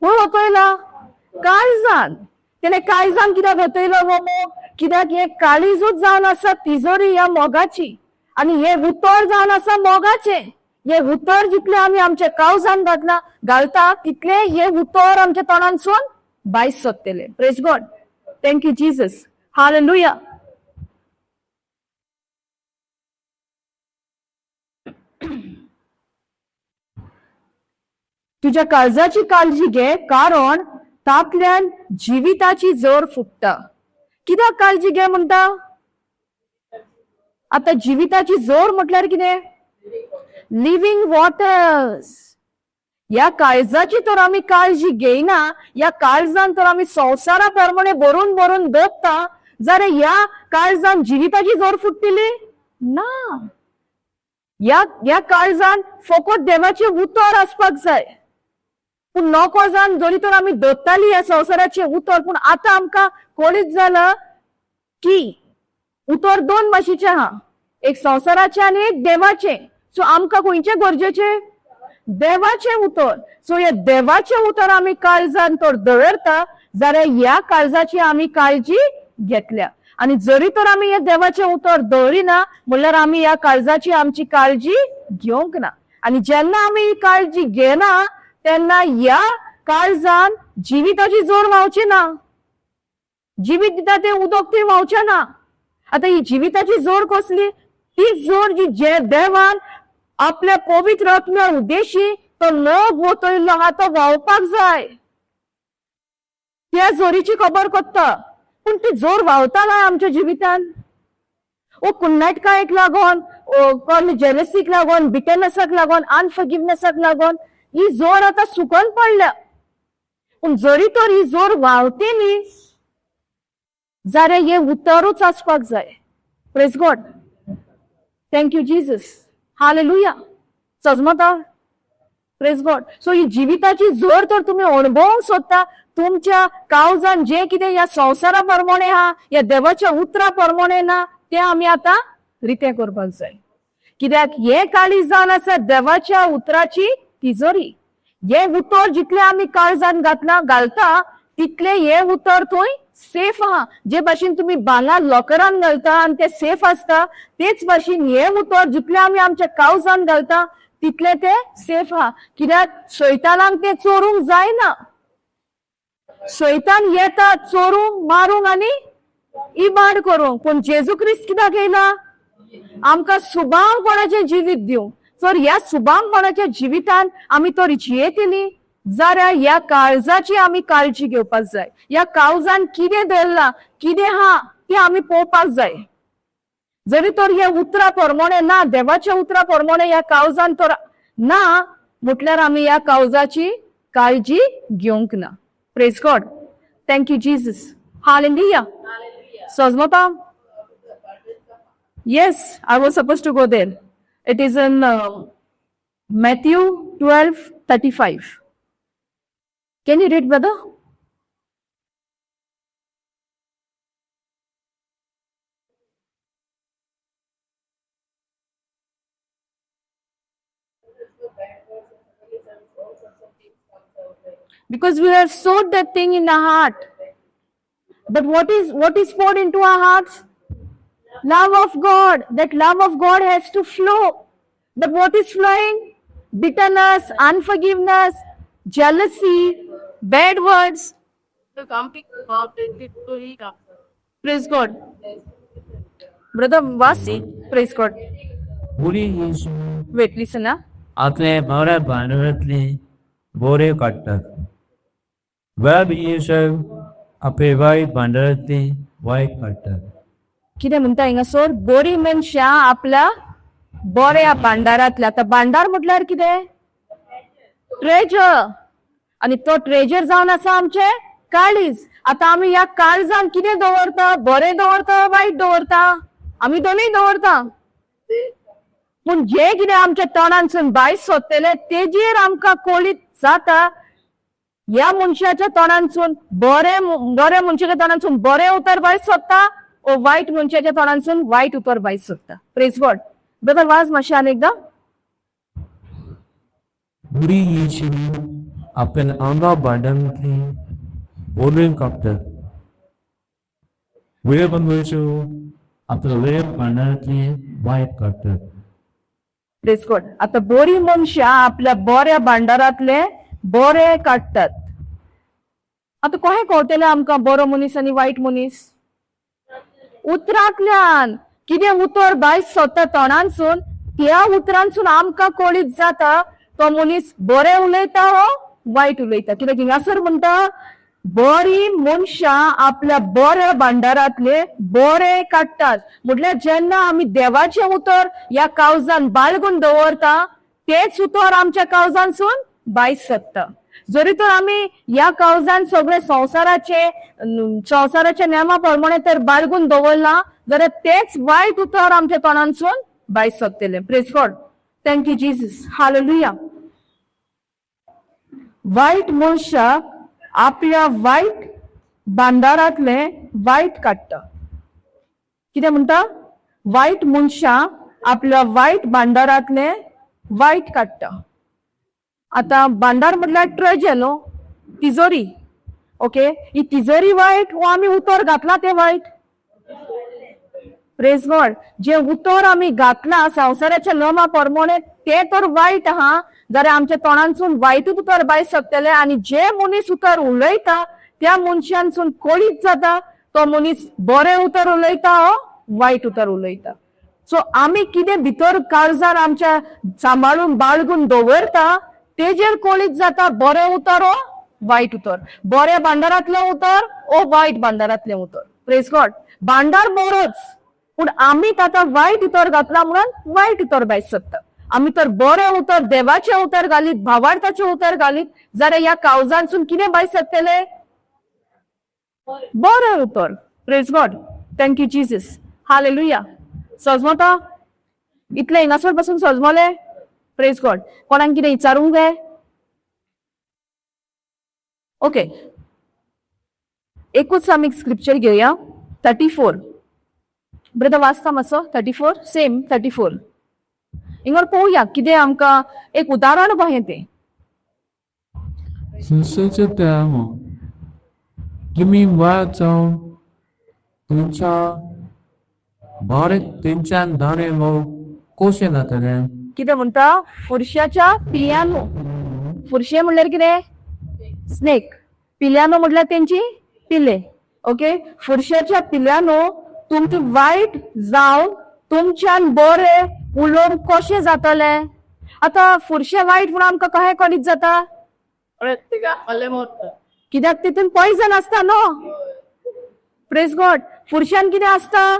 कोण ओतयला? काळजान. तेणे काळजान कित्याक ओतयलो हो मोग? कित्याक हे काळीजूच जावन आसा तिजोरी ह्या मोगाची आनी हे उतर जावन आसा मोगाचे. हे उतर जितले आमी आमच्या काळजान घालता तितले हे उतर आमच्या तोंडांसून भायर सरतले. Praise God. Thank you Jesus. Hallelujah. तुझ्या काळजाची काळजी घे कारण तातल्यान जिविताची जोर फुटता. कित्याक काळजी घे म्हणटा? आता जिविताची जोर म्हटल्यार कितें? Living waters. या काळजाची तर आम्ही काळजी घेयना, या काळजान तर आम्ही संवसारा प्रमाणे भरून भरून दवरता जाल्यार ह्या काळजान जिविताची जोर फुटतली ना. या काळजान फकत देवाचे उतर आसपाक जाय. पूण नको जावन जरी तर आमी दवरताली ह्या संवसाराचे उतर पूण आतां आमकां कळीत जालां की उतर दोन भाशेचे आहा. एक संवसाराचे आनी एक देवाचे. सो आमकां खंयचे गरजेचे? देवाचे उतर. सो हे देवाचे उतर आमी काळजान तर दवरता जाल्यार ह्या काळजाची आमी काळजी घेतल्या. आणि जरी तर आमी हे देवाचे उतर दवरिना म्हणल्यार आमी ह्या काळजाची आमची काळजी घेवंक ना. आणि जेन्ना आमी ही काळजी घेना तेन्ना ह्या काळजान जिविताची जोर व्हांवची ना. जिवीत दिता ते उदक ते व्हांवचे ना. आता ही जिविताची जोर कसली? ती जोर जी देवान आपल्या पवित्र आत्म्या उद्देशी तो मोग ओतयल्लो आहा तो व्हांवपाक जाय. त्या जोरीची खबर कोत्ता. पूण ती जोर व्हांवता काय आमच्या जिवितान? ओ कुन्नाटकायेक लागोन, कोण जेलसीक लागोन, बिटरनेसाक लागोन, अनफॉरगिवनेसाक लागोन ही जोर आता सुकून पडल्या. पूण जरी तर ही जोर व्हांवतली जाल्यार हे उतरूच आसपाक जाय. Praise God. Thank you Jesus. Hallelujah. सजमता. Praise God. सो ही जिविताची जोर तर तुम्ही अनुभवूंक सोदता तुमच्या काळजान जे कितें ह्या संवसारा प्रमाणे आहा या देवाच्या उतरा प्रमाणे ना ते आमी आता रिते करपाक जाय. कित्याक हे काळीज जावन आसा देवाच्या उतराची तिजोरी. हे उतर जितले आमी काळजान घालता तितले हे उतर थंय सेफ आहा. जे भाशेन तुम्ही बांगा लॉकरान घालता आणि ते सेफ असता तेच भाशेन हे उतर जितले आमी आमच्या काळजान घालता तितले ते सेफ आहा. कित्याक शैतानाक ते चोरूंक जायना. शैतान येता चोरूंक, मारूंक आणि इबाड करूंक. पण जेजू ख्रिस्त कित्याक येयला? आमकां सुभांगपणाचे जिवीत दिवंक. तर ह्या सुभांगपणाच्या जिवितान आमी तर जियेतली जाल्यार ह्या काळजाची आमी काळजी घेवपाक जाय. ह्या काळजान कितें दवरला, कितें हा ते आमी पळोवपाक जाय. जरी तर हे उतरा प्रमाणे ना, देवाच्या उतरा प्रमाणे ह्या काळजान तर ना म्हटल्यार आमी ह्या काळजाची काळजी घेवंक ना. Praise God. Thank you Jesus. Hallelujah. सजमता. Yes, I was supposed to go there. It is in Matthew 12:35. Can you read, brother? Because we have sowed that thing in our heart. But what is poured into our hearts? Love of God. That love of God has to flow. But what is flowing? Bitterness, unforgiveness, jealousy, bad words. The complete victory. Praise God. Brother Vasi, praise God. Bori Yeshu Wait, listen, huh? आपले मोऱ्या भांडवलातले बोरे काडटात. Web येशू आपले वाईट भांडवलातले वाईट काडटात. कितें म्हणटा हिंगासर? बरी मनशां आपल्या बऱ्या भांडारातले. आता भांडार म्हटल्यार कितें? ट्रेजर. आणि तो ट्रेजर जावन आसा आमचे काळीज. आता आमी ह्या काळजान कितें दवरता? बरें दवरता, वायट दवरता? आमी दोनूय दवरता. पूण जे कितें आमच्या तोंडांसून भायर सरतले तेजेर आमकां कोळीत जाता. ह्या मनशाच्या तोंडांसून बरे मनशाच्या तोंडांसून बरें उतर भायर सरता, ओ वायट मनशाच्या तोंडांसून वायट उतर भायर सरता. Praise God. ब्रदर वाज मातशें आनी एकदां. बुरी यीशु आपण आंगा बांधांतली बोलून कापतात. 왜 번거죠? आपलं वेळ बांधांतली वाईट काढतात. Praise God. आता बरी मनशां आपल्या बऱ्या भांडारातले बरे काडटात. आता कशें कळटलें आमकां बरो मनीस आनी वायट मनीस? उतरांतल्यान कितें उतर भायर सरता तोंडांसून त्या उतरांसून आमकां कळीत जाता तो मनीस बरें उलयता हो वायट उलयता. कित्याक हिंगासर म्हणटा बरी मनशां आपल्या बऱ्या भांडारातले बरे काडटात. म्हटल्यार जेन्ना आमी देवाचें उतर ह्या काळजान बाळगून दवरता तेच उतर आमच्या काळजांसून भायर सरता. जरी तर आमी ह्या काळजान सगळे संवसाराच्या नेमा प्रमाणे तर बाळगून दवरला जाल्यार तेच वायट उतर आमच्या तोंडांसून भायर सरतले. Praise God. Thank you Jesus. Hallelujah. वायट मनशाक आपल्या वायट भांडारातले वायट काडटा. कितें म्हणटा? वायट मनशां आपल्या वायट भांडारातले वायट काडटा. आता भांडार म्हटल्यार ट्रेजर न्हू, तिजोरी. ओके, ही तिजोरी वायट वो आमी उतर घातला ते वायट? Praise God. जे उतर आमी घातला संवसाराच्या नियमा प्रमाणे ते तर वायट आहा जाल्यार आमच्या तोंडांसून वायटूच उतर भायर सरतले. आणि जे मनीस उतर उलयता त्या मनशांसून कळीत जाता तो मनीस बरें उतर उलयता हो वायट उतर उलयता. सो आमी कितें भितर काळजान आमच्या सांबाळून बाळगून दवरता तेजेर कळीत जाता बरें उतर हो वायट उतर, बऱ्या भांडारातलें उतर ओ वायट भांडारातलें उतर. Praise God. भांडार बरोच पूण आमी ताका वायट उतर घातला म्हणून वायट उतर भायर सरता. आमी तर बरें उतर देवाचें उतर घालीत, भावार्थाचें उतर घालीत जाल्यार ह्या काळजांसून कितें भायर सरतले? बरें उतर. Praise God. Thank you Jesus. Hallelujah. सजमता इतले हिंगासर पासून सजमले. Praise God. कोणाक कितें विचारूंक जाय? ओके, एकूच आमी स्क्रिप्चर घेवया. 34. ब्रदर वाचता मातसो. 34 सेम 34. हिंगर पळोवया कितें आमकां एक उदाहरण कशें तें. संस्थेचे त्यामो तुम्ही वाद जावन तुमच्या भारत तेंच्यान दाणे कशें जातले? कितें म्हणटा? फुरशाच्या पिल्यांनो. फुरशे म्हणल्यार कितें? स्नेक. पिल्यांनो म्हटल्यार तेंची पिल्ले. ओके, फुरशाच्या पिल्यांनो तुमचे वायट जावन तुमच्यान बरें उलोवंक कशें जातले? आता फुरशे वायट म्हणून आमकां कशें कळीत जाता? प्रत्येकाक भले मोडटा. कित्याक तितून पॉयझन आसता न्हू. Praise God. फुरशान कितें आसता?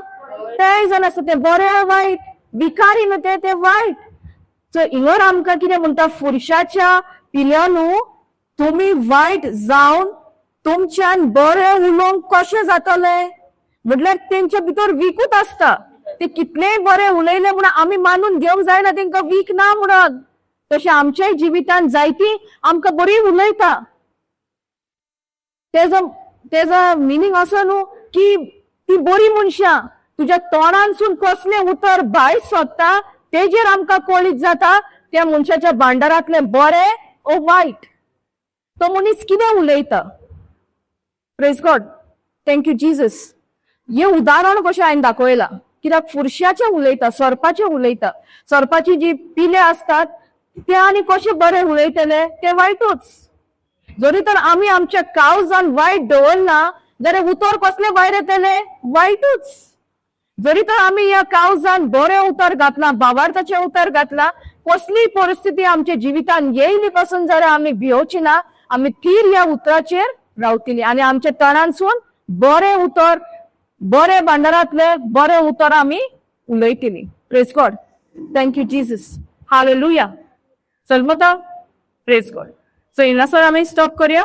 पॉयझन आसता. ते बरें वायट विकारी न्हू ते वायट. सो हिंगर आमकां कितें म्हणटा? फुरशाच्या पिल्यांनो तुमी वायट जावन तुमच्यान बरें उलोवंक कशें जातले? म्हटल्यार तेंच्या भितर वीकूच आसता. ते कितलेय बरें उलयले म्हणून आमी मानून घेवंक जायना तेंकां वीक ना म्हणून. तशें आमच्याय जिवितांत जायतीं आमकां बरीं उलयता. तेजो मिनींग असो न्हू की ती बरी मनशां तुज्या तोंडांसून कसलें उतर भायर सरता तेजेर आमकां कळीत जाता त्या मनशाच्या भांडारातलें बरें ओ वायट. तो मनीस कितें उलयता. Praise God. Thank you Jesus. हे उदाहरण कशें हांवें दाखयलां कित्याक फुरशाचें उलयता, सर्पाचें उलयता. सर्पाची जी पिले असतात ते आनी कशें बरें उलयतले? ते वायटूच. जरी तर आमी आमच्या काळजान वायट दवरना जाल्यार उतर कसले भायर येतले? वायटूच. जरी तर आमी ह्या काळजान बरें उतर घातला, भावार्थाचें उतर घातला, कसलीय परिस्थिती आमच्या जिवितान येयली पासून जाल्यार आमी भिवची ना. आमी थीर ह्या उतराचेर रावतली आनी आमच्या तोंडांसून बरें उतर, बरें भांडारातले बरें उतर आमी उलयतली. Praise God. Thank you Jesus. Hallelujah. चल मग प्रेज गॉड. सो येण्यासर आम्ही स्टॉप करूया.